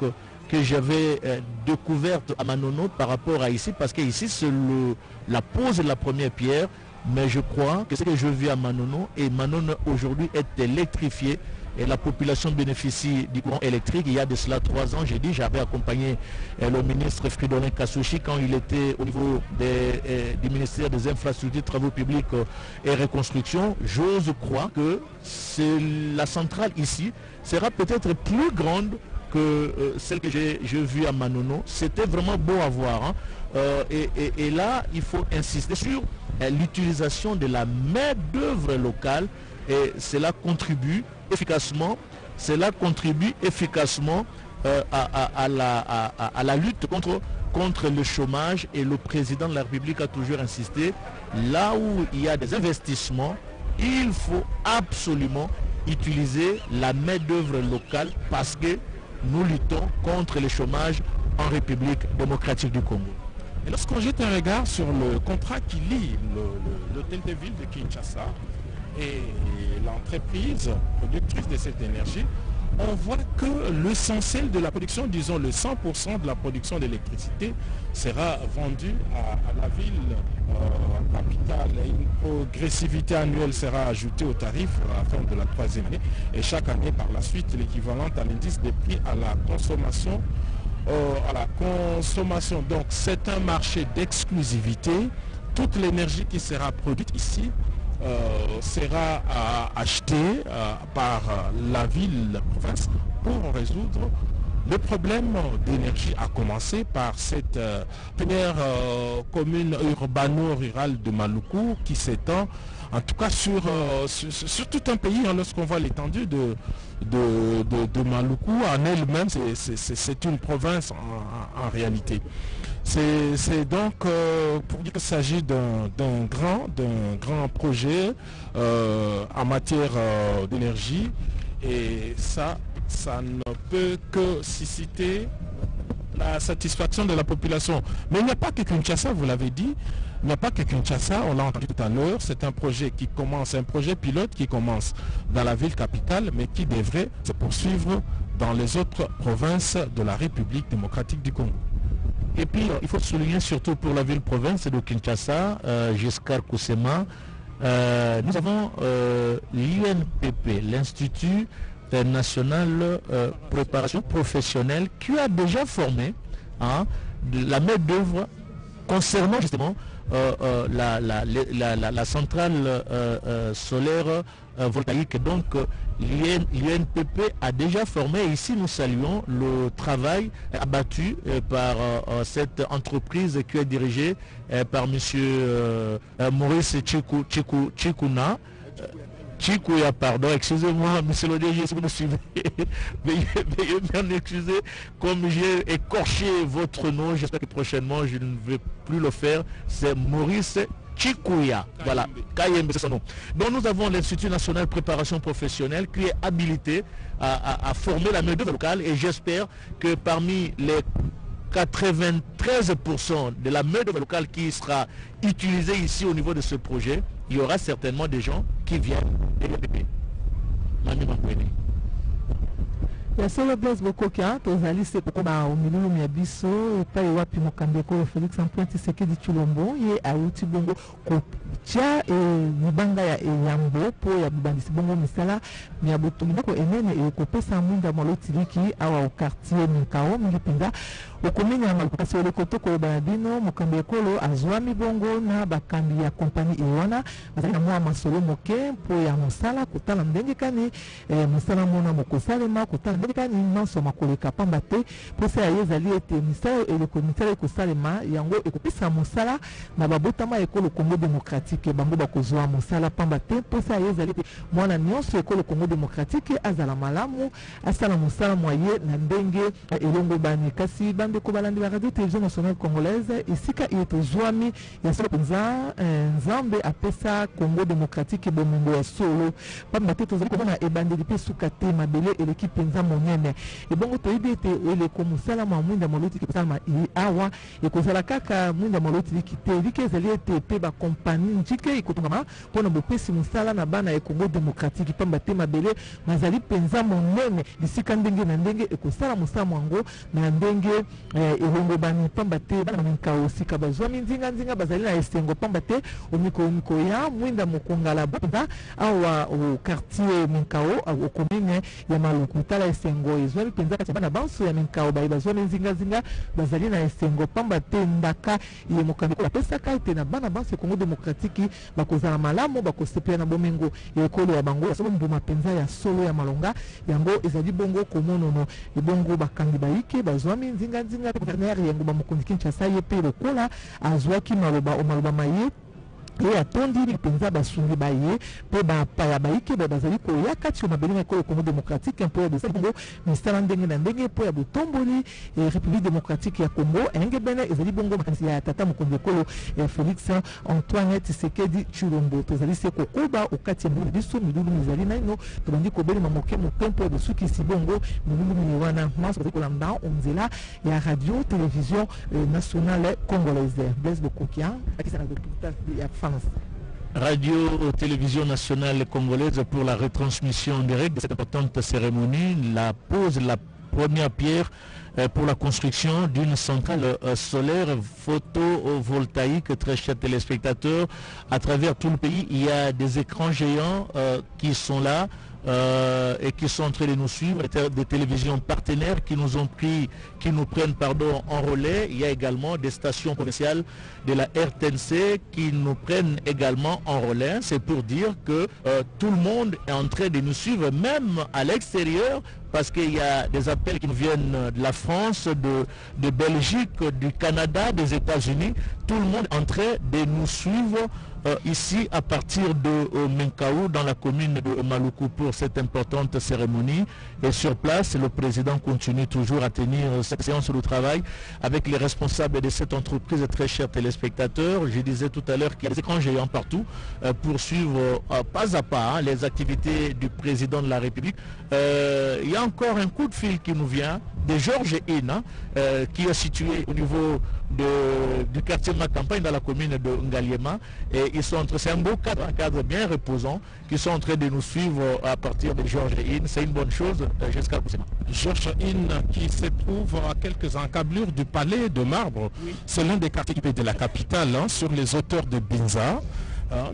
S3: que j'avais découverte à Manono par rapport à ici, parce qu'ici c'est la pose de la première pierre, mais je crois que ce que je vis à Manono, et Manono aujourd'hui est électrifié et la population bénéficie du courant électrique. Il y a de cela 3 ans, j'ai dit, j'avais accompagné le ministre Fridolin Kaswechi quand il était au niveau du ministère des Infrastructures, Travaux publics et Reconstruction. J'ose croire que la centrale ici sera peut-être plus grande que que celle que j'ai vue à Manono. C'était vraiment beau à voir. Hein. Et là, il faut insister sur l'utilisation de la main-d'œuvre locale, et cela contribue efficacement à la lutte contre le chômage. Et le président de la République a toujours insisté, là où il y a des investissements, il faut absolument utiliser la main-d'œuvre locale, parce que nous luttons contre le chômage en République démocratique du Congo.
S5: Et lorsqu'on jette un regard sur le contrat qui lie l'hôtel de ville de Kinshasa et l'entreprise productrice de cette énergie, on voit que l'essentiel de la production, disons le 100% de la production d'électricité, sera vendu à la ville capitale. Une progressivité annuelle sera ajoutée au tarif à la fin de la 3e année, et chaque année par la suite l'équivalent à l'indice des prix à la consommation. Donc c'est un marché d'exclusivité. Toute l'énergie qui sera produite ici sera achetée par la ville, la province, pour résoudre le problème d'énergie, à commencer par cette première commune urbano-rurale de Maluku, qui s'étend en tout cas sur tout un pays. Hein, lorsqu'on voit l'étendue de Maluku en elle-même, c'est une province en réalité. C'est donc pour dire qu'il s'agit d'un grand projet en matière d'énergie, et ça ne peut que susciter la satisfaction de la population. Mais il n'y a pas que Kinshasa, vous l'avez dit, il n'y a pas que Kinshasa, on l'a entendu tout à l'heure, c'est un projet qui commence, un projet pilote qui commence dans la ville capitale, mais qui devrait se poursuivre dans les autres provinces de la République démocratique du Congo.
S3: Et puis, il faut souligner surtout pour la ville-province de Kinshasa, Giscard Kusema, nous avons l'INPP, l'Institut national préparation professionnelle, qui a déjà formé la main-d'œuvre concernant justement la centrale solaire voltaïque. Donc l'UNPP a déjà formé. Ici nous saluons le travail abattu par cette entreprise qui est dirigée par M. Maurice Chikuya, pardon, excusez-moi, monsieur le DG, si vous me suivez, veuillez bien m'excuser, comme j'ai écorché votre nom, j'espère que prochainement je ne vais plus le faire, c'est Maurice Chikuya, voilà, Kayembe, c'est son nom. Donc nous avons l'Institut national préparation professionnelle qui est habilité à former la main-d'œuvre locale, et j'espère que parmi les 93% de la main-d'œuvre locale qui sera utilisée ici au niveau de ce projet, il y aura certainement des gens qui viennent de l'UNPP.
S6: Ya solo Blaise Bokokia tozali se pokoba omilulu mia biso epai wapi mokambi ekolo Félix Antoine Tshisekedi Tshilombo ye auti bongo kotia libanga ya eyambo po ya bibandisi bongo misala mia botomoko enene ekopesa mwinda malotiliki awa au quartier Mikao milipinda okomini ya malukasi olekoto koyebana bino mokambi ekolo azwami bongo na bakambi ya kompani ewana bazali na mwa masolo moke po ya mosala kotala ndenge kani mosala mona mokosalema kotala kani nyonso makoleka pamba te posa ya ezali ete misala ekosalema yango ekopesa mosala na babotama ekolo Congo démocratique bango bakozwa mosala pamba te posa ya ezali ete mwana nyonso ekolo Congo démocratique azala malamu asala mosala moye na ndenge elongo bani kasi bandeko balandi ba radio télévision nationale congolaise esika etozwami ya solo penza nzambe apesa Congo démocratique bomengo ya solo pamba te tozali komona ebandeli pe suka te mabele eleki penza monene ebongo toyebi ete eleko mosala mwa mwinda moloti kosalama awa ekozala kaka mwinda moloti likite liki ezali ete pe bakompani njike ekotongama mpona bopesi mosala na bana ya Congo démocratique pamba te mabele mazali penza monene lisika ndenge na ndenge ekosala mosala mwango na ndenge elongo bani pamba te bana Mikao sika bazwami nzinga bazali na esengo pamba te omiko ya mwinda mokongala banda awa au quartier Mikao au commune ya Maluku tala esengo ezwami mpenza kati ya bana banso ya minkao baye bazwami nzingazinga bazali na esengo pamba te ndaka ye mokambi bapesaka ete na bana banso ya Congo démocratique bakozala malamu bakosepela na bomengo ya ekolo ya bango yasobo mbuma mpenza ya solo ya malonga yango ezali bongo komonono ebongo bakangi bayike bazwami nzingazinga gouverneur yango bamokonzi Kinshasa ye mpe lokola azwaki maloba maye et atondi mpenza basungi baye pe bapaya bayike bazali koya kati ya mabele ekolo Congo démocratique un peu de ça bongo ministère ndenge na ndenge po ya botomboli et République démocratique ya Congo enge bene ezali bongo makanisi ya tata mokonzi ekolo Félix Antoine Tshisekedi Tshilombo tozali se kokoba okati ya mbulu biso milulu mizali naino tobandi kobeli mamoke motempo de suki si bongo milulu miwana maso kolanda onzela ya radio télévision nationale congolaise Blaise Bokokia akisa na reportage ya
S3: Radio-Télévision nationale congolaise pour la retransmission en direct de cette importante cérémonie, la pose, la première pierre pour la construction d'une centrale solaire photovoltaïque. Très chers téléspectateurs, à travers tout le pays, il y a des écrans géants qui sont là. Et qui sont en train de nous suivre, des télévisions partenaires qui nous prennent en relais. Il y a également des stations commerciales de la RTNC qui nous prennent également en relais. C'est pour dire que tout le monde est en train de nous suivre, même à l'extérieur, parce qu'il y a des appels qui nous viennent de la France, de Belgique, du Canada, des États-Unis. Tout le monde est en train de nous suivre ici à partir de Menkao, dans la commune de Maluku, pour cette importante cérémonie. Et sur place, le président continue toujours à tenir cette séance de travail avec les responsables de cette entreprise. Très chers téléspectateurs, je disais tout à l'heure qu'il y a des écrans géants partout pour suivre pas à pas les activités du président de la République. Il y a encore un coup de fil qui nous vient de Georges Ina, qui est situé au niveau du quartier de ma campagne dans la commune de Ngaliema. Et ils sont c'est un beau cadre, un cadre bien reposant, qui sont en train de nous suivre à partir de Georges Ina. C'est une bonne chose jusqu'à Koussema.
S5: Georges Ina qui se trouve à quelques encablures du palais de Marbre. Oui. C'est l'un des quartiers de la capitale, sur les hauteurs de Binza.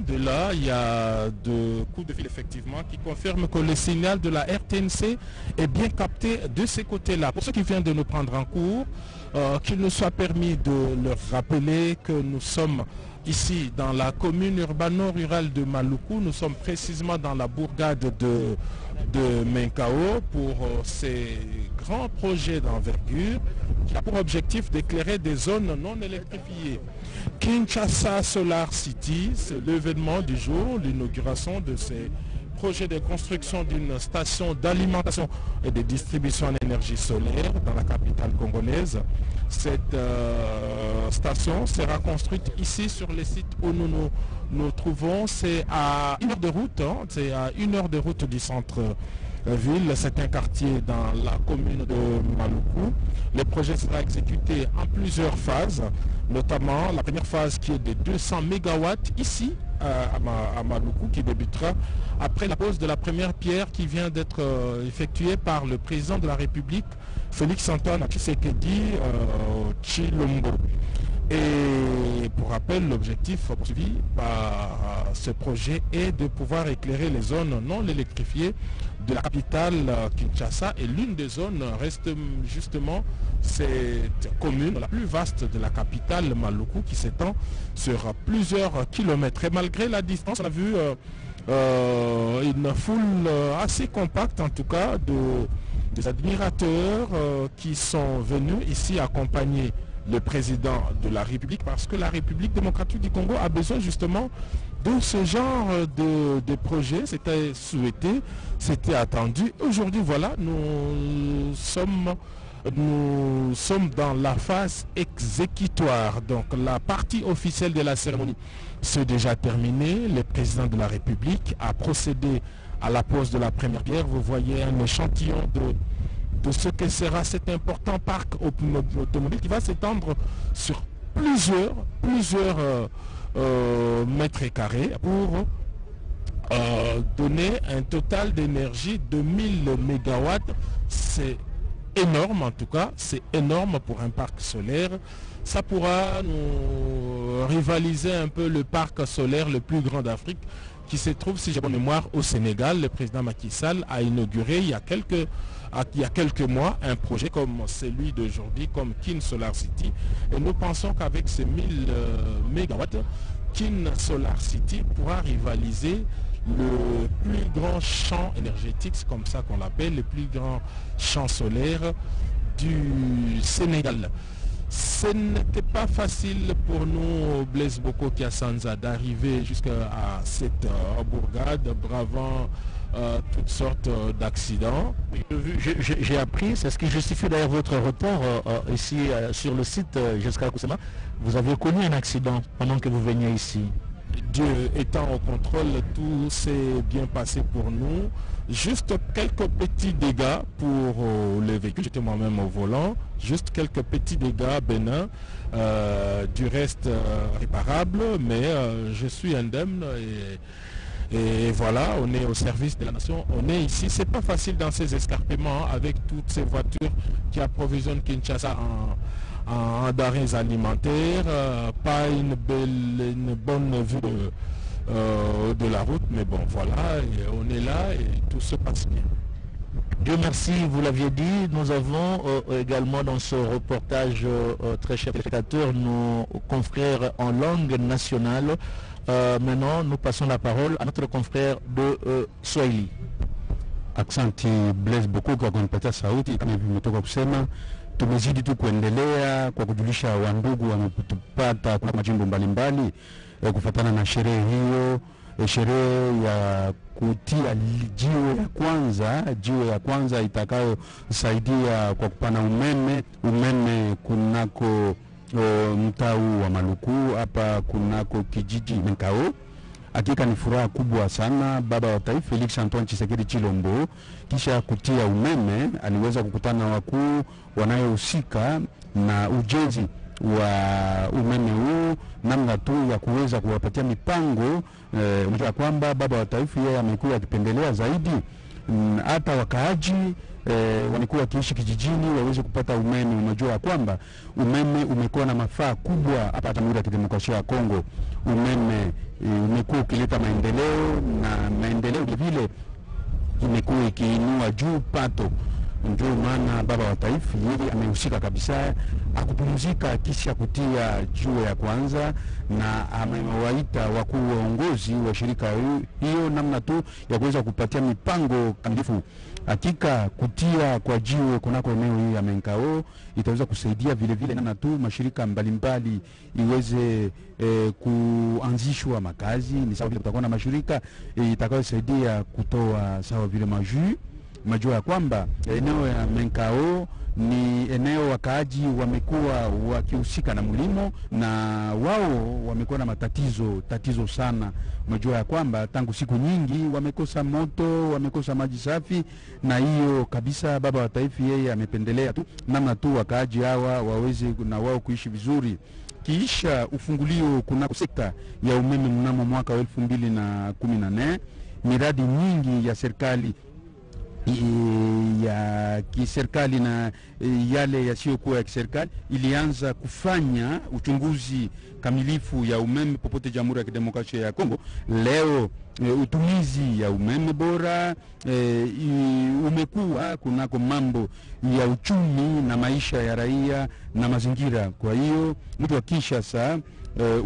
S5: De là, il y a deux coups de fil effectivement qui confirment que le signal de la RTNC est bien capté de ces côtés-là. Pour ceux qui viennent de nous prendre en cours, qu'il nous soit permis de leur rappeler que nous sommes ici dans la commune urbano-rurale de Maluku. Nous sommes précisément dans la bourgade de Menkao pour ces grands projets d'envergure qui a pour objectif d'éclairer des zones non électrifiées. Kinshasa Solar City, c'est l'événement du jour, l'inauguration de ces projets de construction d'une station d'alimentation et de distribution en énergie solaire dans la capitale congolaise. Cette station sera construite ici sur les sites où nous trouvons. C'est à 1 heure de route, c'est à 1 heure de route du centre-ville. C'est un quartier dans la commune de Maluku. Le projet sera exécuté en plusieurs phases, notamment la première phase qui est de 200 MW ici à Maluku, qui débutera après la pose de la première pierre qui vient d'être effectuée par le président de la République, Félix Antoine Tshisekedi Tshilombo. Et pour rappel, l'objectif poursuivi par ce projet est de pouvoir éclairer les zones non électrifiées de la capitale Kinshasa, et l'une des zones reste justement cette commune la plus vaste de la capitale Maluku qui s'étend sur plusieurs kilomètres. Et malgré la distance, on a vu une foule assez compacte en tout cas des admirateurs qui sont venus ici accompagner le président de la République, parce que la République démocratique du Congo a besoin justement de ce genre de projet. C'était souhaité, c'était attendu. Aujourd'hui, voilà, nous sommes dans la phase exécutoire. Donc la partie officielle de la cérémonie s'est déjà terminée. Le président de la République a procédé à la pose de la première pierre. Vous voyez un échantillon de ce que sera cet important parc automobile qui va s'étendre sur plusieurs mètres carrés pour donner un total d'énergie de 1000 MW. C'est énorme en tout cas, c'est énorme pour un parc solaire. Ça pourra nous rivaliser un peu le parc solaire le plus grand d'Afrique qui se trouve, si j'ai bonne mémoire, au Sénégal. Le président Macky Sall a inauguré il y a quelques mois un projet comme celui d'aujourd'hui, comme Kin Solar City. Et nous pensons qu'avec ces 1000 mégawatts, Kin Solar City pourra rivaliser le plus grand champ énergétique, c'est comme ça qu'on l'appelle, le plus grand champ solaire du Sénégal. Ce n'était pas facile pour nous, Blaise Boko Kiasanza, d'arriver jusqu'à cette bourgade, bravant toutes sortes d'accidents.
S3: J'ai appris, c'est ce qui justifie d'ailleurs votre retard ici sur le site jusqu'à Koussema. Vous avez connu un accident pendant que vous veniez ici.
S5: Dieu étant au contrôle, tout s'est bien passé pour nous. Juste quelques petits dégâts pour le véhicule. J'étais moi-même au volant. Juste quelques petits dégâts bénins. Du reste réparable, mais je suis indemne et voilà, on est au service de la nation. On est ici. C'est pas facile dans ces escarpements avec toutes ces voitures qui approvisionnent Kinshasa en denrées alimentaires, pas une bonne vue de la route, mais bon voilà, on est là et tout se passe bien.
S3: Dieu merci, vous l'aviez dit, nous avons également dans ce reportage, très chers spectateurs, nos confrères en langue nationale. Maintenant, nous passons la parole à notre confrère de Swahili.
S8: Aksanti Blaise Boko kwa kunipatia sauti. Kama vimetoka kusema, tumezidi tu kuendelea kwa kujulisha wandugu wametupata kwa majimbo mbalimbali kufuatana na sherehe hiyo, sherehe ya kutia jiwe ya kwanza itakayosaidia kwa kupana umeme kunako mtaa wa Maluku hapa kunako kijiji Menkao. Hakika ni furaha kubwa sana. Baba wa taifa Felix Antoine Tshisekedi Chilombo kisha kutia umeme aliweza kukutana na wakuu wanayohusika na ujenzi wa umeme huu, namna tu ya kuweza kuwapatia mipango. Unajua kwamba baba wa taifa yeye amekuwa akipendelea zaidi hata wakaaji wamekuwa wakiishi kijijini waweze kupata umeme. Unajua kwamba umeme umekuwa na mafaa kubwa hapa Jamhuri ya Kidemokrasia ya Kongo. Umeme umekuwa ukileta maendeleo, na maendeleo vile imekuwa ikiinua juu pato. Ndio maana baba wa taifa yeye amehusika kabisa akupumzika kisha kutia jiwe ya kwanza, na amewaita wakuu waongozi wa shirika hiyo namna tu ya kuweza kupatia mipango kamilifu. Hakika kutia kwa jiwe kunako eneo hii ya Menkao itaweza kusaidia vile vile namna tu mashirika mbalimbali iweze kuanzishwa makazi. Ni sawa vile kutakuwa na mashirika itakayosaidia kutoa sawa vile majua ya kwamba eneo ya Menkao ni eneo wakaaji wamekuwa wakihusika na mlimo, na wao wamekuwa na tatizo sana. Majua ya kwamba tangu siku nyingi wamekosa moto, wamekosa maji safi, na hiyo kabisa baba wa taifa yeye amependelea tu namna tu wakaaji hawa waweze na wao kuishi vizuri. Kisha ufungulio kunako sekta ya umeme mnamo mwaka 2014, miradi nyingi ya serikali ya kiserikali na yale yasiyokuwa ya kiserikali ilianza kufanya uchunguzi kamilifu ya umeme popote Jamhuri ya Kidemokrasia ya Kongo. Leo utumizi ya umeme bora umekuwa kunako mambo ya uchumi na maisha ya raia na mazingira. Kwa hiyo mtu wa Kinshasa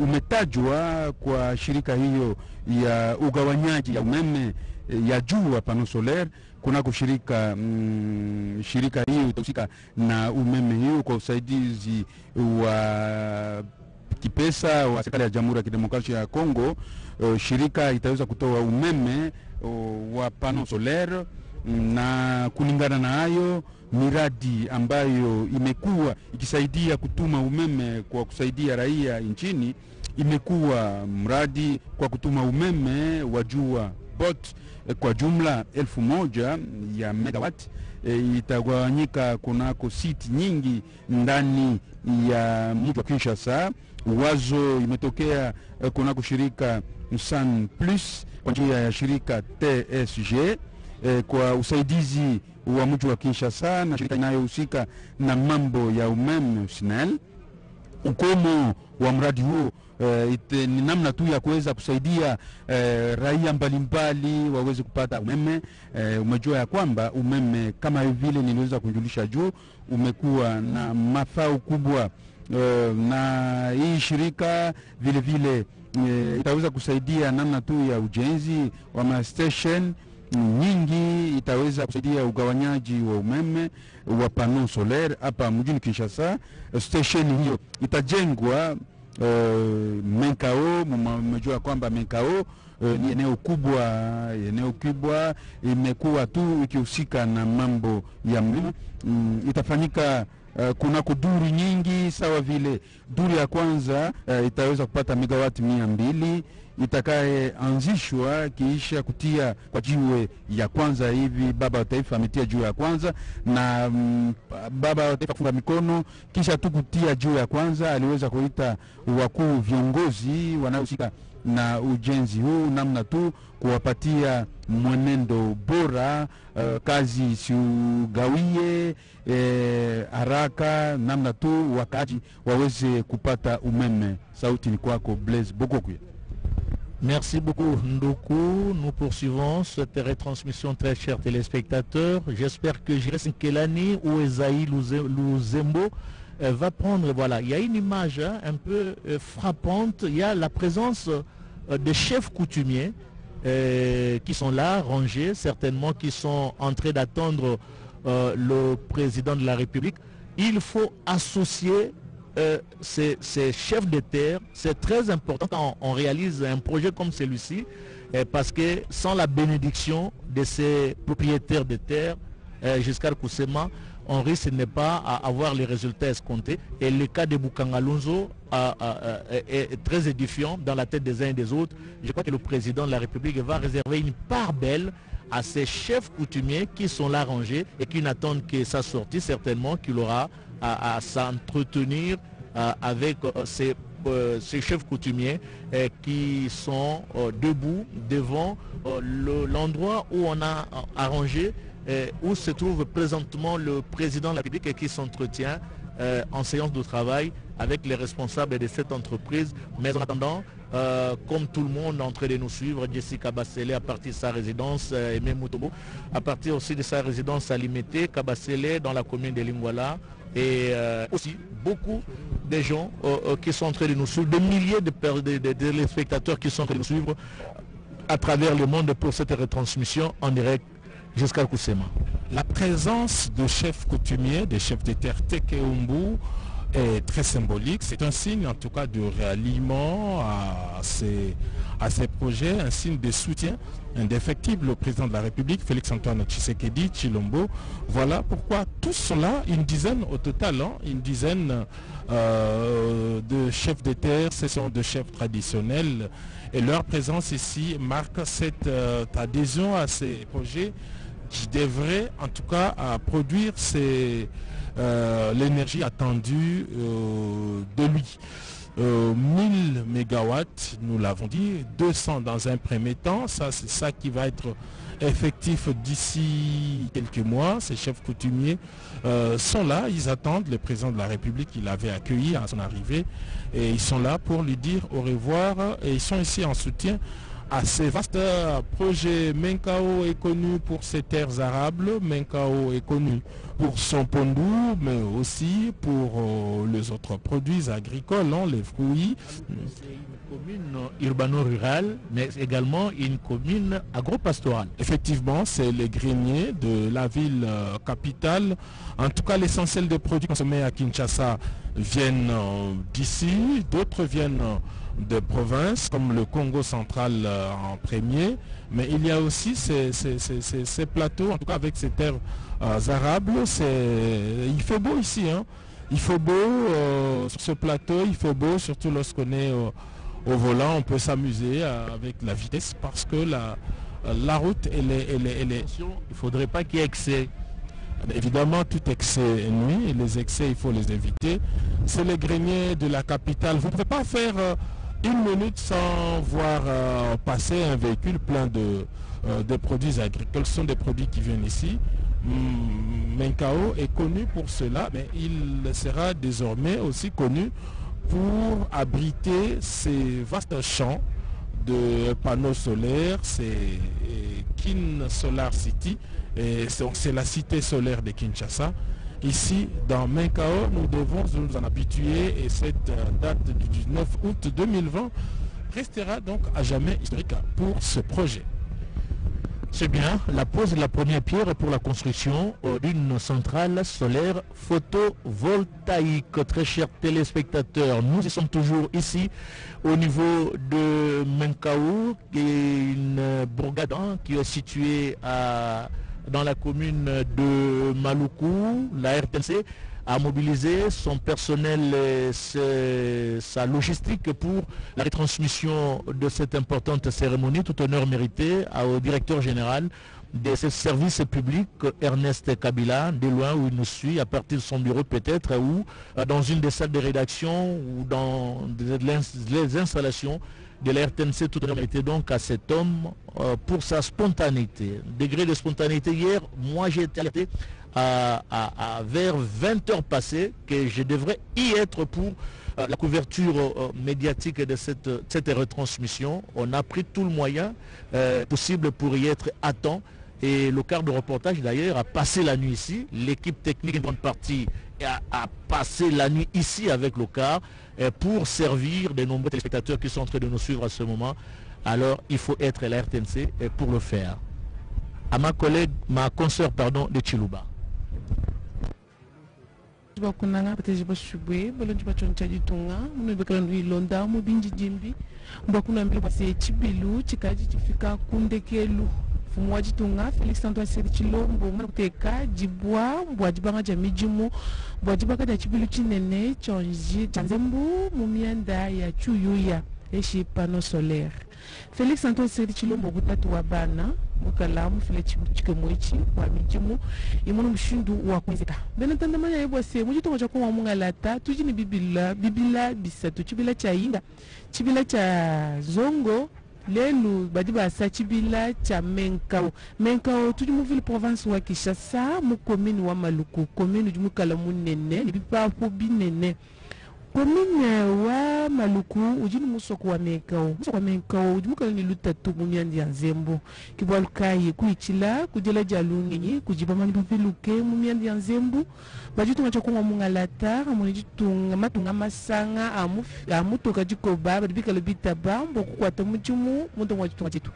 S8: umetajwa kwa shirika hiyo ya ugawanyaji ya umeme ya juu pano solaire kunako shirika hiyo itahusika na umeme hiyo kwa usaidizi wa kipesa wa serikali ya Jamhuri ya Kidemokrasia ya Kongo. Shirika itaweza kutoa umeme wa pano solaire, na kulingana na hayo miradi ambayo imekuwa ikisaidia kutuma umeme kwa kusaidia raia nchini, imekuwa mradi kwa kutuma umeme wa jua bot kwa jumla 1000 ya megawatt. Itagawanyika kunako siti nyingi ndani ya mji wa Kinshasa. Wazo imetokea kunako shirika Sun Plus kwa njia ya shirika TSG kwa usaidizi wa mji wa Kinshasa na shirika inayohusika na mambo ya umeme SNEL. Ukomo wa mradi huo ni namna tu ya kuweza kusaidia raia mbalimbali waweze kupata umeme. Umejua ya kwamba umeme kama vile niliweza kujulisha juu umekuwa na mafao kubwa, na hii shirika vile vile itaweza kusaidia namna tu ya ujenzi wa ma station nyingi, itaweza kusaidia ugawanyaji wa umeme wa pano solaire hapa mjini Kinshasa. Station hiyo itajengwa Menkao. Mmejua kwamba Menkao ni eneo kubwa imekuwa tu ikihusika na mambo ya mlimo. Itafanyika kunako duri nyingi, sawa vile duri ya kwanza itaweza kupata megawati 200 itakayeanzishwa kiisha kutia kwa jiwe ya kwanza. Hivi baba wa taifa ametia jiwe ya kwanza, na baba wa taifa kufunga mikono kisha tu kutia jiwe ya kwanza, aliweza kuita wakuu viongozi wanaohusika na ujenzi huu namna tu kuwapatia mwenendo bora, kazi isiugawie haraka, namna tu wakaji waweze kupata umeme. Sauti ni kwako Blaise Bokokuya.
S3: Merci beaucoup Ndoku. Nous poursuivons cette retransmission, très chers téléspectateurs. J'espère que Jérès Nkelani ou Esaïe Luzembo va prendre, voilà, il y a une image un peu frappante. Il y a la présence des chefs coutumiers qui sont là, rangés, certainement qui sont en train d'attendre le président de la République. Il faut associer ces chefs de terre. C'est très important quand on réalise un projet comme celui-ci, parce que sans la bénédiction de ces propriétaires de terre jusqu'à Kousema, on risque de ne pas avoir les résultats escomptés. Et le cas de Bukangalonzo est très édifiant dans la tête des uns et des autres. Je crois que le président de la République va réserver une part belle à ces chefs coutumiers qui sont là rangés et qui n'attendent que sa sortie, certainement qu'il aura à s'entretenir avec ces chefs coutumiers qui sont debout devant l'endroit où on a arrangé, où se trouve présentement le président de la République et qui s'entretient en séance de travail avec les responsables de cette entreprise. Mais en attendant, comme tout le monde est en train de nous suivre, Jessica Bassele à partir de sa résidence, Aimé Moutobo à partir aussi de sa résidence à Limité, Kabasele dans la commune de Lingwala, et aussi beaucoup de gens qui sont en train de nous suivre, des milliers de téléspectateurs qui sont en train de nous suivre à travers le monde pour cette retransmission en direct jusqu'à Kousema.
S5: La présence de chefs coutumiers, des chefs de terre Tekeumbu est très symbolique. C'est un signe en tout cas de ralliement à ces projets, un signe de soutien indéfectible au président de la République, Félix-Antoine Tshisekedi Tshilombo. Voilà pourquoi tous sont là, une dizaine au total, une dizaine de chefs de terre, ce sont de chefs traditionnels, et leur présence ici marque cette adhésion à ces projets qui devrait en tout cas produire l'énergie attendue de lui. 1000 mégawatts, nous l'avons dit, 200 dans un premier temps, ça c'est ça qui va être effectif d'ici quelques mois. Ces chefs coutumiers sont là, ils attendent le président de la République qu'il avait accueilli à son arrivée, et ils sont là pour lui dire au revoir, et ils sont ici en soutien à ces vastes projets. Menkao est connu pour ses terres arables, Menkao est connu pour son pondou, mais aussi pour les autres produits agricoles, les fruits.
S3: C'est une commune urbano-rurale, mais également une commune agro-pastorale.
S5: Effectivement, c'est les greniers de la ville capitale. En tout cas, l'essentiel des produits consommés à Kinshasa viennent d'ici, d'autres viennent de provinces comme le Congo central en premier, mais il y a aussi ces plateaux, en tout cas avec ces terres arables. Il fait beau ici, il fait beau sur ce plateau, il fait beau surtout lorsqu'on est au volant, on peut s'amuser avec la vitesse parce que la route elle est... Il
S3: ne faudrait pas qu'il y ait excès.
S5: Évidemment, tout excès nuit, et les excès il faut les éviter. C'est les greniers de la capitale. Vous ne pouvez pas faire une minute sans voir passer un véhicule plein de produits agricoles. Ce sont des produits qui viennent ici. Menkao est connu pour cela, mais il sera désormais aussi connu pour abriter ces vastes champs de panneaux solaires. C'est Kin Solar City, et c'est la cité solaire de Kinshasa. Ici, dans Menkao, nous devons nous en habituer, et cette date du 19 août 2020 restera donc à jamais historique pour ce projet.
S3: C'est bien, la pose de la première pierre pour la construction d'une centrale solaire photovoltaïque. Très chers téléspectateurs, nous sommes toujours ici au niveau de Menkao, qui est une bourgade qui est située dans la commune de Maluku. La RTNC a mobilisé son personnel et sa logistique pour la retransmission de cette importante cérémonie. Tout honneur mérité au directeur général de ce service public, Ernest Kabila, de loin où il nous suit, à partir de son bureau peut-être, ou dans une des salles de rédaction, ou dans les installations de la RTNC. Tout honneur mérité donc à cet homme pour sa spontanéité. Degré de spontanéité, hier, moi j'ai été alerté vers 20 heures passées que je devrais y être pour la couverture médiatique de cette retransmission. On a pris tout le moyen possible pour y être à temps, et le quart de reportage d'ailleurs a passé la nuit ici. L'équipe technique, une bonne partie, a passé la nuit ici avec le quart pour servir de nombreux téléspectateurs qui sont en train de nous suivre à ce moment. Alors il faut être la RTNC pour le faire. À ma collègue, ma consoeur de Chiluba.
S7: Bakunanga bateje bashubwe balonje bachoncha ditunga muno bekalando ilonda mu binji jimbi mbakuna mbele base chibilu chikaji chifika kundekelu fumwa ditunga Felix Antoine Seri Chilombo mwana kuteka jibwa mbwa jibanga jamijimu mbwa jibaka da chibilu chinene chonji chanzembu mumianda ya chuyuya eshi pano solaire. Felix Antoine Seri Chilombo kutatu wabana mukalamu file chikemoichi wa mijimu imono mshindu wa kwezeka benatanda manya yebwa se mujitonga cha kwa mungalata tujini bibila bisatu chibila cha inga chibila cha zongo lelu badiba sa chibila cha Menkao tujimu ville province wa Kinshasa mu commune wa Maluku commune du mukalamu nene bipa po binene. Commune wa Maluku ujini musoko wa Menkao ujimukala ni lutatu mumiandi ya Nzembo kibalukaye kuichila kujela jalungi kujibamani baviluke mumiandi ya Nzembo bajitunga chakwa mungalata amunijitunga matunga masanga amutoka jikoba badibikala bitaba mbokukwata mujimu muntu wajitunga jitu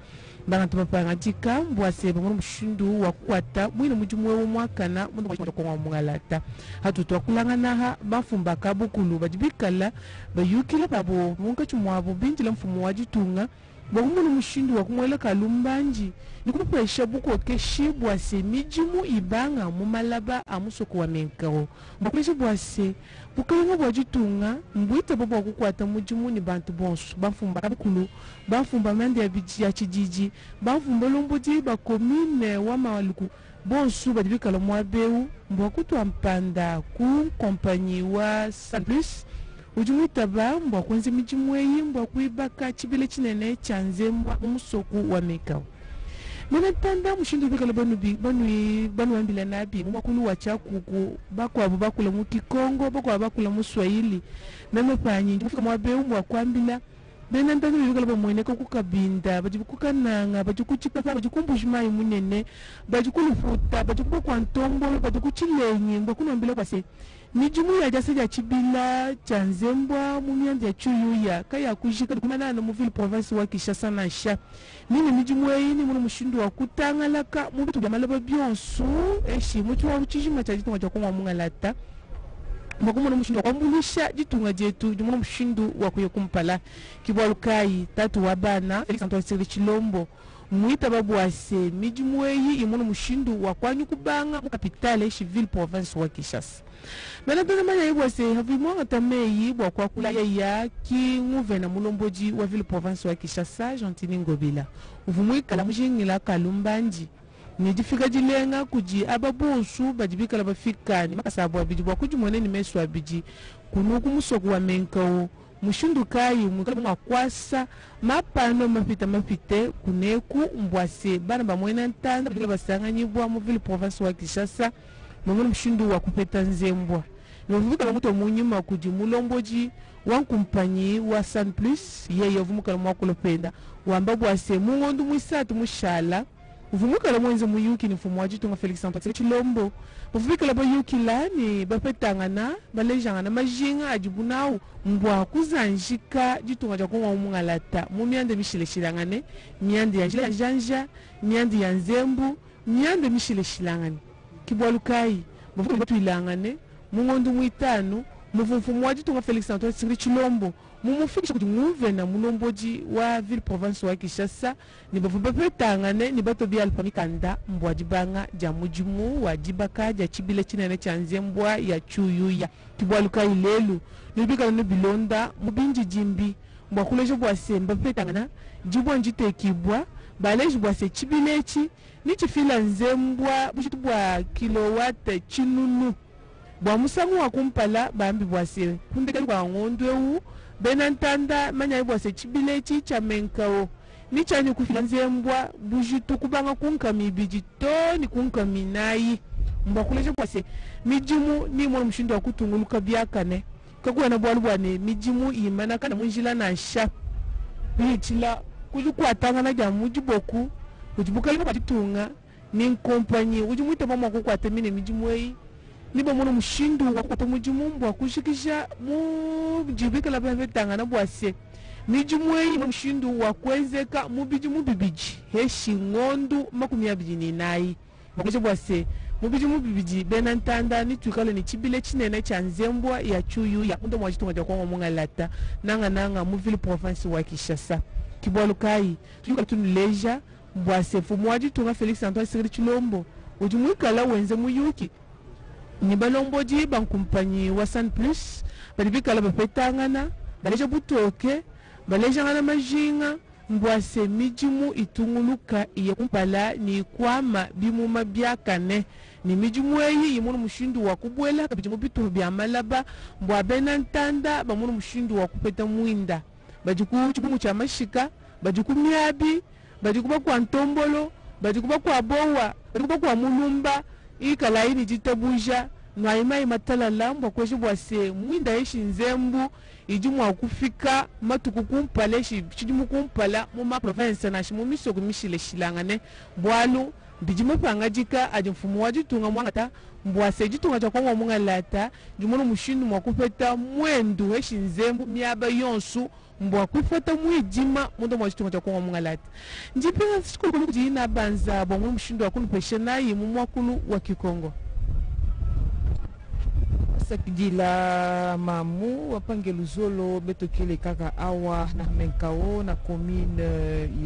S7: bantu bapangatika mbwaseba mu mushindu wa kwata mwina mujimu we mwakana muntu wajitunga mungalata hatu twakulangana bafumba kabukulu badibikala bayukila babo munka chumwabo binjila mfumu wajitunga bakumuna mushindu wa kumwela kalumbanji nikupesha buko keshi bwase mijimu ibanga mu malaba amusoko wa Menkao bakuleshi bwase bukalinga bwajitunga mbwita babo akukwata mujimu ni bantu bonso bafumba kabukulu bafumba mande ya chijiji bafumba lomboji ba commune wa Maluku bonso badibikala mwabeu mbwakutwa mpanda ku compagnie wa Salus ujumwitaba mbwa kwenze mijimweyi mbwa kuibaka chibile chinene chanze mbwa umusoku wa Menkao. Mwana tanda mushindu bikala banu wambila nabi mwakulu wachakuku bako wabu bakula mukikongo bako wabu bakula muswahili meme panyi njifika mwabeu mbwa kuambila bena ntanda bikala bamweneka kukabinda bajikukananga bajikuchikapa bajikumbujimayi munene bajikulufuta bajikupa kwa ntombo bajikuchilenye mbwa kuna wambila kwa se mijimu ya jase ya chibila chanzembwa mumiandi ya chuyuya kaya kujika kumana na muvile province wa Kinshasa na sha nini mijimu yini muno mushindu wa kutangalaka mu bitu bya malaba byonso eshi mutu wa uchijima cha jitunga cha kwa mungalata mbakumo mushindu wa mbulisha jitunga jetu muno mushindu wa kuyekumpala kibwalukai tatu wabana Felix Antoine Seri Chilombo mwita babwase mijimu yi imono mushindu wa kwanyu kubanga mu capitale eshi ville province wa Kinshasa. Mena tana manya yibwase havimwa tameyi bwa kwa kula ya ki nguvena mulomboji wa ville province wa Kinshasa Gentini Ngobila uvumwi kala mujingila kalumbanji nijifika jilenga kuji ababonsu bajibikala bafika ni makasabwa biji bwa kujimone ni meswa biji kunuku musoko wa Menkao mushindu kayi mwikala mwakwasa mapano mapite kuneku mbwase bana bamwena ntanda bajibikala basanganyibwa mu ville province wa Kinshasa mwemwe mushindu wa kupeta Nzembwa Vumukala muto munyuma kudi mulomboji wankumpanyi wa Sun Plus yeye vumukala mwakulopenda wamba bwase mungondu mwisatu mushala vumukala mwenze muyuki ni mfumo wajitu nga Felix Antoine Chilombo vumukala ba yuki lani bapetangana balejangana majinga ajibunau mbwa kuzanjika jitunga jakonwa umungalata mumiande mishile shilangane miande ya janja miande ya nzembu miande mishile shilangane kibwalukai vumukala batu ilangane mungondu mwitanu mufumfumu wajitu nga Felix Antoine Chilombo mumufikisha kuti muvena mulomboji wa ville province wa Kinshasa ni bavumba petangane ni bato bia alpamikanda mbwa jibanga ja mujimu wa jibaka ja chibile chinene cha nzembwa ya chuyuya kibwaluka ilelu nibika no bilonda mubinji jimbi mbwa kulejo bwa semba petangana jibwa njite kibwa baleji bwa se chibilechi ni chifila nzembwa bushitu bwa kilowatt chinunu bwa musangu wa kumpala bambi bwa se kundeke kwa ngondwewu benantanda manya bwa se chibilechi cha menkao ni chani kufila nzembwa bujitu kubanga kunkami bijito ni kunkami nayi mbwa kuleje bwa se mijimu ni mwana mshindo wa kutunguluka byakane kakuwa na bwalu bwane mijimu imana kana munjila na sha bichila kujukwatanga na jamu jiboku kujibuka lipa titunga ni kompanyi ujumuita mama kukwata mine mijimu ei niba mwana mshindu wakwata mujimu mbwa kushikisha mujibika la bafetanga na bwase mijimu ei mshindu wakwezeka mubijimu bibiji heshi ngondu makumi abiri ni nayi mwakeje bwase mubijimu bibiji benantanda ni tukale ni chibile chinene cha nzembwa ya chuyu ya ndo mwajitunga ja kwa mungalata nanga mu ville province wa Kinshasa kibwalukai tuka tunileja bwase fumwaji tunga Felix Antoine Chilombo ujumwikala wenze muyuki ni balomboji bankumpanyi wa Sun Plus balibikala bapetangana baleja butoke baleja ngana majinga mbwase mijimu itunguluka iye kumpala ni kwama bimuma byakane ni mijimu eyi yimunu mushindu wa kubwela kabijimu bitu bya malaba mbwa benantanda bamunu mushindu wa kupeta mwinda bajiku chipumu cha mashika bajiku miabi bajiku bakwa ntombolo bajiku bakwa bowa bajiku bakwa mulumba ikala ini jitabuja nwaimai matalala mbwa kweshi bwase mwinda yeshi nzembu ijumu wakufika matuku kumpala chijumu kumpala muma province na shimu misoku mishile shilangane bwalu bijimu pangajika ajimfumu wajitunga mwangata mbwase jitunga chakwa mwangalata jumunu mushindu mwakupeta mwendu yeshi nzembu miaba yonsu mbwa kufata mwijima mundo mwajitunga chakwa mwangalata njipinga sikulu kujina banza bongo mushindu wakunu peshena yimu mwakulu wa Kikongo sakidila mamu wapange luzolo betokele kaka awa na menkao na commune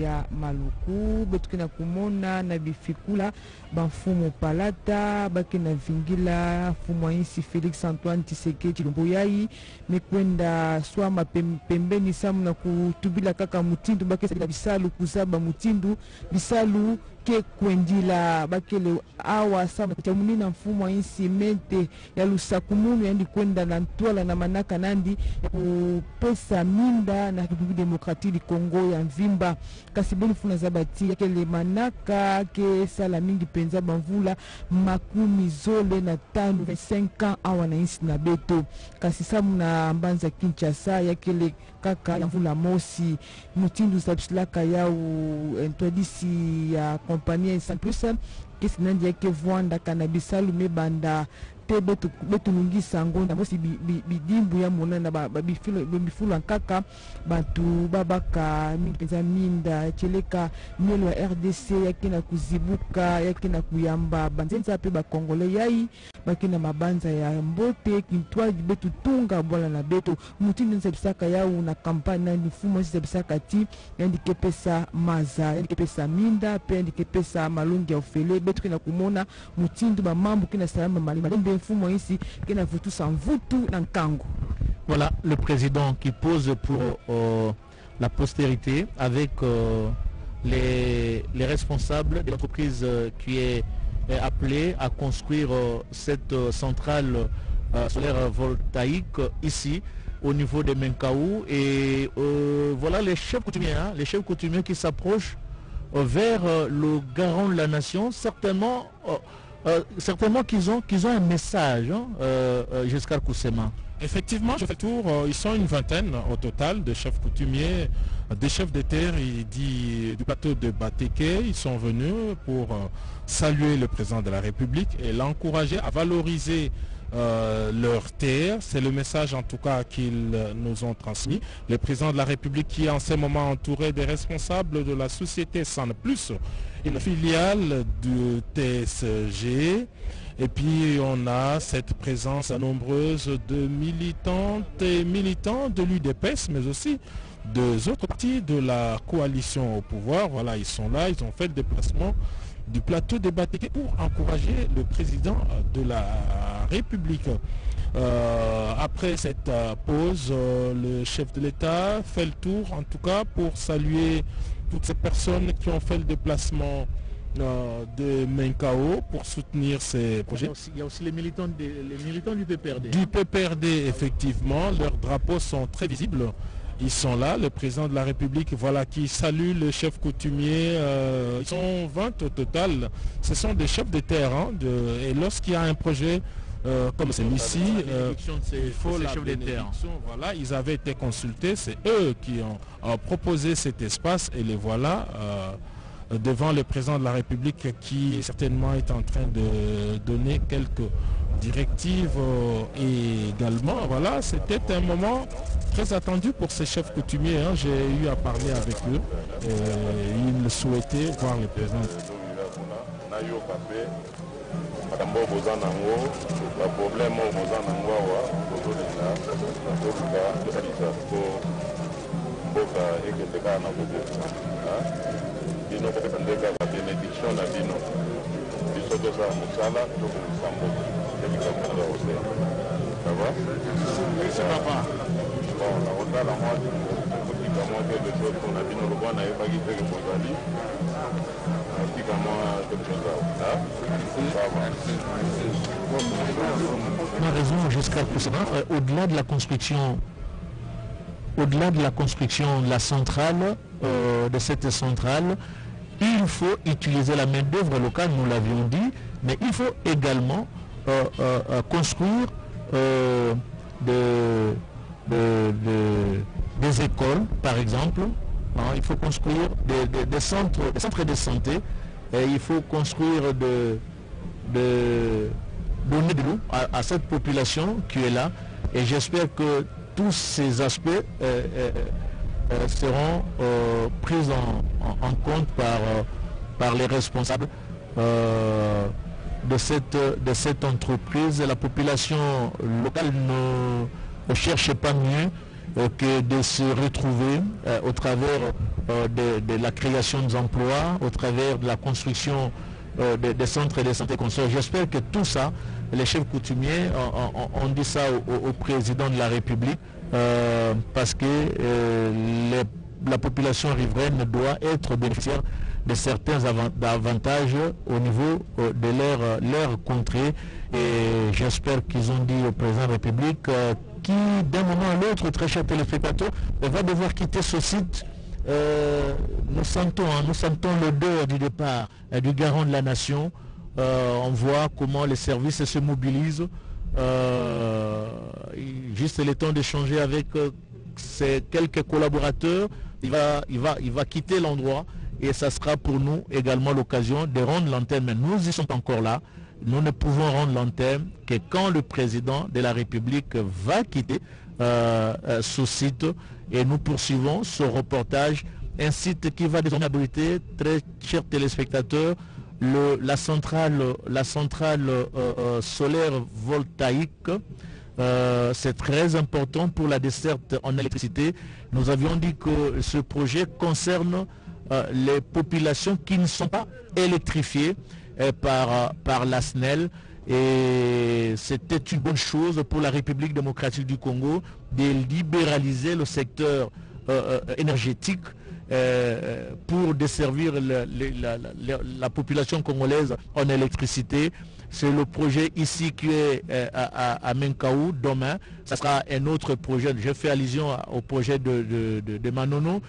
S7: ya Maluku betokena kumona na bifikula banfumo palata bakena vingila fumo insi Felix Antoine Tshisekedi Chilombo yai mekwenda swama pembeni samu na kutubila kaka mutindu bakesa bisalu kuzaba mutindu bisalu ke kwendila bakele awa saba chamunina mfumo insi mente ya lusakumunu yandi kwenda na ntwala na manaka nandi pesa minda na Republique Démocratique du Congo ya mvimba kasiboni funa zabati yakele manaka ke sala mingi penza banvula makumi zole na tano 25 ans awa na insi na beto kasisamu na mbanza Kinshasa yakele kaka ya mvula mosi mutindu sabsilaka yau entwadisi ya kompania Sun Plus kesi nandi yake vwanda kanabisalu mebanda te betu nungi sango na bosi bidimbu ya mona na bifulu nkaka bantu babaka mipeza minda cheleka mielo ya RDC yake na kuzibuka yake na kuyamba banzenza pe bakongole yai bakina mabanza ya mbote kintwa betu tunga bola na beto mutindi nsabisaka yau na kampanya ni fumo nsabisaka ti yandike pesa maza yandike pesa minda pe yandike pesa malungi ya ofele betu kina kumona mutindu ba mambo kina salama malimba mfumo ici kina vutu sanvutu na nkango.
S3: Voilà le président qui pose pour la postérité avec les responsables de l'entreprise qui est appelée à construire cette centrale solaire voltaïque ici au niveau de Menkaou et voilà les chefs coutumiers qui s'approchent vers le garant de la nation, certainement certainement qu'ils ont un message, Giscard Koussema.
S5: Effectivement, je fais le tour, ils sont une vingtaine au total de chefs coutumiers, des chefs de terre du plateau de Bateke. Ils sont venus pour saluer le président de la République et l'encourager à valoriser leur terre. C'est le message en tout cas qu'ils nous ont transmis. Le président de la République qui est en ce moment entouré des responsables de la société San Plus, une filiale du TSG. Et puis on a cette présence nombreuse de militantes et militants de l'UDPS, mais aussi des autres partis de la coalition au pouvoir. Voilà, ils sont là, ils ont fait le déplacement du plateau de Bateke pour encourager le président de la République. Après cette pause, le chef de l'État fait le tour, en tout cas, pour saluer toutes ces personnes qui ont fait le déplacement de Menkao pour soutenir ces projets.
S3: Il y a aussi les militants du PPRD.
S5: Du PPRD, effectivement, leurs drapeaux sont très visibles. Ils sont là, le président de la République, voilà, qui salue le chef coutumier. Ils sont 20 au total. Ce sont des chefs de terre. Et lorsqu'il y a un projet comme celui-ci, il faut la bénédiction. Voilà, ils avaient été consultés. C'est eux qui ont proposé cet espace et les voilà devant le président de la République qui certainement est en train de donner quelques directives également. Voilà, c'était un moment très attendu pour ces chefs coutumiers. J'ai eu à parler avec eux. Ils souhaitaient voir le président.
S9: Bino kopesa ndeka ba bénédiction na bino biso toza mosala to kosambo ndeka kwa ose ça va c'est papa bon la otala moi kotika moi que le jour qu'on a bino le bwana yebaki te que bozali kotika moi quelque chose là ça va
S3: on a raison jusqu'à présent au-delà de la construction de la centrale, de cette centrale, il faut utiliser la main-d'œuvre locale, nous l'avions dit, mais il faut également construire des écoles, par exemple. Il faut construire des centres de santé, et il faut construire donner de l'eau à cette population qui est là, et j'espère que tous ces aspects seront pris en compte par les responsables de cette entreprise. La population locale ne cherche pas mieux que de se retrouver au travers de la création d'emplois, au travers de la construction des centres de santé consorts. J'espère que tout ça, les chefs coutumiers ont dit ça au président de la République parce que la population riveraine doit être bénéficiaire de certains avantages au niveau de leur contrée. Et j'espère qu'ils ont dit au président de la République qui, d'un moment à l'autre, très cher téléspectateur, va devoir quitter ce site. Nous sentons l'odeur du départ du garant de la nation. On voit comment les services se mobilisent. Juste le temps d'échanger avec ces quelques collaborateurs. Il va quitter l'endroit et ça sera pour nous également l'occasion de rendre l'antenne. Mais nous y sommes encore là. Nous ne pouvons rendre l'antenne que quand le président de la République va quitter ce site. Et nous poursuivons ce reportage, un site qui va désormais abriter, très chers téléspectateurs, la centrale solaire voltaïque. C'est très important pour la desserte en électricité. Nous avions dit que ce projet concerne les populations qui ne sont pas électrifiées par la SNEL. Et c'était une bonne chose pour la République démocratique du Congo de libéraliser le secteur énergétique pour desservir la population congolaise en électricité. C'est le projet ici qui est à Menkao. Demain, ça sera un autre projet. Je fais allusion au projet de Manono.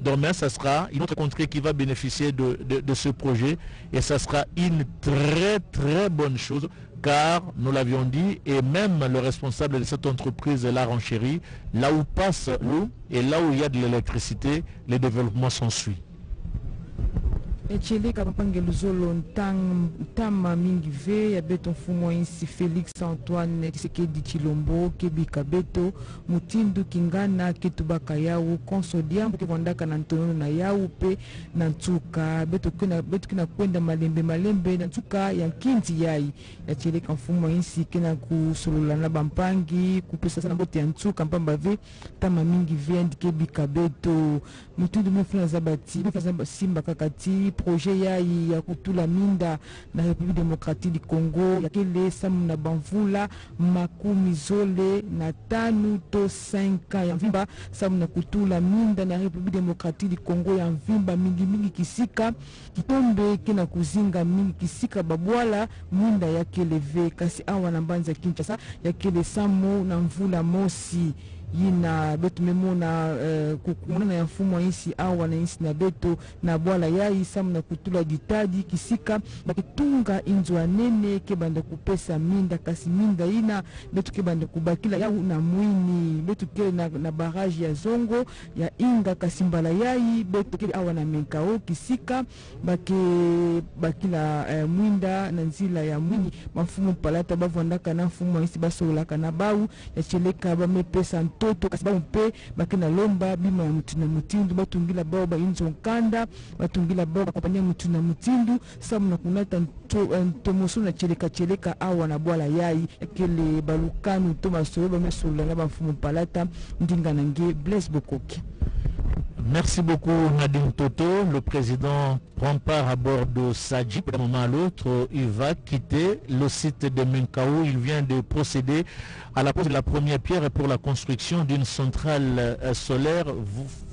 S3: Demain, ça sera une autre contrée qui va bénéficier de ce projet et ça sera une très très bonne chose car, nous l'avions dit, et même le responsable de cette entreprise l'a renchéri, là où passe l'eau et là où il y a de l'électricité, le développement s'ensuit.
S7: Echele kapapangelo zolo ntama mingi ve ya beto mfumo insi Felix Antoine Tshisekedi Chilombo kebika beto mutindu kingana ketubaka yawu konsodia mkivondaka na ntonono na yawu pe na ntuka beto kina kwenda malembe na ntuka ya kinti yai echele ka mfumo insi kina kusulula na bampangi kupesa sana bote ya ntuka mpamba ve tama mingi ve ndikebika beto mutindu mfuna zabati simba kakati projet ya kutula minda na République démocratique du Congo ya kele samu na banvula makumi zole na tanu to 5 ya mvimba samu na kutula minda na République démocratique du Congo ya mvimba mingi kisika kitombe kina kuzinga mingi kisika babwala minda ya keleve kasi awa na mbanza Kinshasa ya kele samu na mvula mosi yina beto memona kukumuna ya mfumo isi awa na isi na beto na bwala ya isamu na kutula ditadi kisika bakitunga inzwa nene kebanda kupesa minda kasi minda ina beto kebanda kubakila ya na mwini beto kele na baraji ya zongo ya inga kasi mbala yai beto kele awa na menkao kisika bakila mwinda na nzila ya mwini mafumo palata bavondaka na mfumo isi basolaka na bau ya cheleka bamepesa toto kasi bampe bakina lomba bima ya mutu na mutindu batungila bao ba inzo nkanda batungila bao kompanya mutu na mutindu samu na kunata tomoso na cheleka awa na bwala yai kele balukanu to masolo bamesola na bamfumo palata ndinga nange Blaise Bokoki.
S3: Merci beaucoup Nadine Toto. Le président prend part à bord de Sadji. D'un moment à l'autre, il va quitter le site de Menkao. Il vient de procéder à la pose de la première pierre pour la construction d'une centrale solaire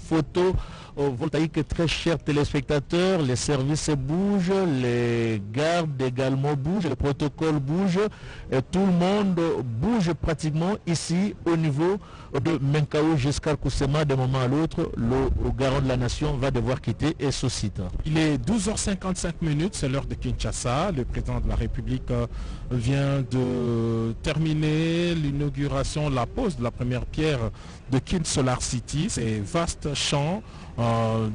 S3: photovoltaïque. Très chers téléspectateurs, les services bougent, les gardes également bougent, le protocole bouge, et tout le monde bouge pratiquement ici au niveau de Menkao jusqu'à Kusema. D'un moment à l'autre, le garant de la nation va devoir quitter et ce site.
S5: Il est 12h55, c'est l'heure de Kinshasa. Le président de la République vient de terminer l'inauguration, la pose de la première pierre de Kin Solar City. C'est vaste champ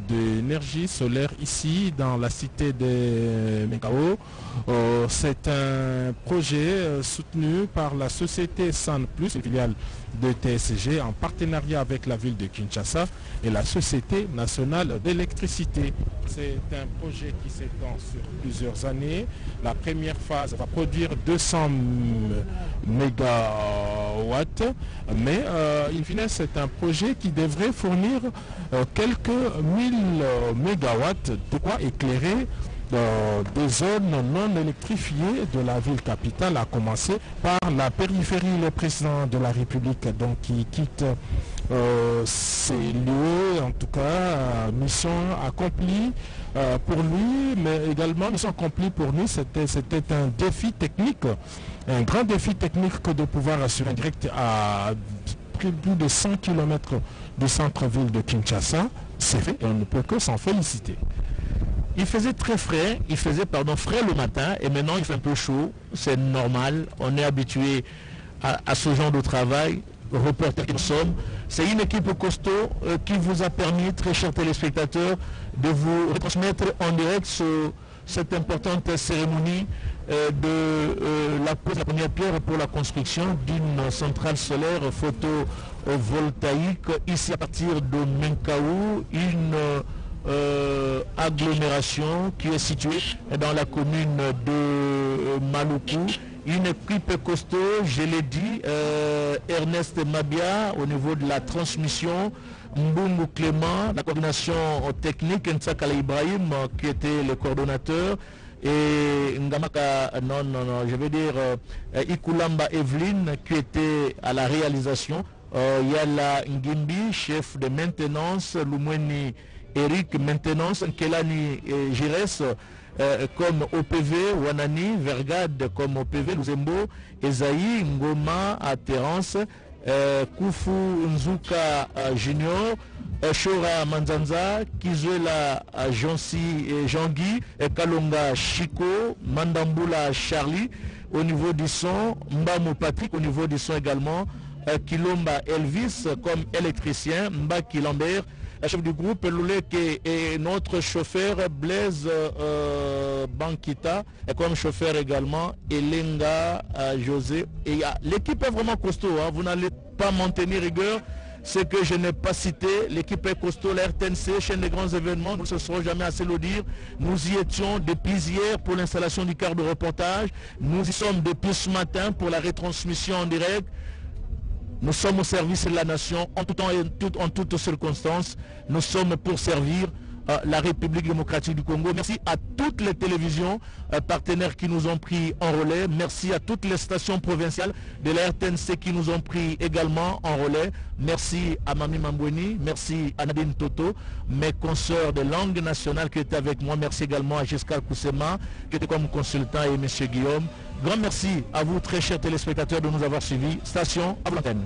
S5: d'énergie solaire ici dans la cité de Menkao. C'est un projet soutenu par la société San Plus, une filiale de TSG, en partenariat avec la ville de Kinshasa et la Société nationale d'électricité. C'est un projet qui s'étend sur plusieurs années. La première phase va produire 200 mégawatts, mais in fine c'est un projet qui devrait fournir quelques 1000 mégawatts, de quoi éclairer des zones non électrifiées de la ville capitale, à commencer par la périphérie. Le président de la République donc qui quitte ces lieux, en tout cas mission accomplie pour lui, mais également mission accomplie pour nous. C'était un défi technique, un grand défi technique que de pouvoir assurer direct à plus de 100 km du centre-ville de Kinshasa. C'est fait et on ne peut que s'en féliciter. Il faisait très frais, frais le matin et maintenant il fait un peu chaud, c'est normal, on est habitué à ce genre de travail, reporter que nous sommes. C'est une équipe costaud qui vous a permis, très chers téléspectateurs, de vous retransmettre en direct cette importante cérémonie de la première pierre pour la construction d'une centrale solaire photovoltaïque ici à partir de Menkao, une agglomération qui est située dans la commune de Maluku. Une équipe costaud, je l'ai dit, Ernest Mabia au niveau de la transmission, Mbungu Clément, la coordination technique, Ntsakala Ibrahim qui était le coordonnateur, et Ngamaka, Ikulamba Evelyne qui était à la réalisation, Yala Ngimbi, chef de maintenance, Lumweni Eric, maintenance, Kelani Gires comme OPV, Wanani, Vergade comme OPV, Luzembo, Esaïe, Ngoma, Terence,
S3: Kufu Nzuka Junior, Shora Manzanza, Kizuela Jean-Guy, Kalonga Chico, Mandambula Charlie, au niveau du son, Mbamo Patrick, au niveau du son également, Kilomba Elvis comme électricien, Mbaki Lambert, chef du groupe, Louleke et notre chauffeur Blaise Bankita, et comme chauffeur également, Elenga José. Et l'équipe est vraiment costaud, hein. Vous n'allez pas m'en tenir rigueur. Ce que je n'ai pas cité, l'équipe est costaud, la RTNC, chaîne des grands événements, nous ne serons jamais assez le dire. Nous y étions depuis hier pour l'installation du quart de reportage. Nous y sommes depuis ce matin pour la retransmission en direct. Nous sommes au service de la nation en tout temps et en toutes circonstances. Nous sommes pour servir la République démocratique du Congo. Merci à toutes les télévisions partenaires qui nous ont pris en relais. Merci à toutes les stations provinciales de la RTNC qui nous ont pris également en relais. Merci à Mami Mambweni, merci à Nadine Toto, mes consoeurs de langue nationale qui étaient avec moi. Merci également à Giscard Koussema qui était comme consultant et M. Guillaume. Grand merci à vous très chers téléspectateurs de nous avoir suivis. Station à l'antenne.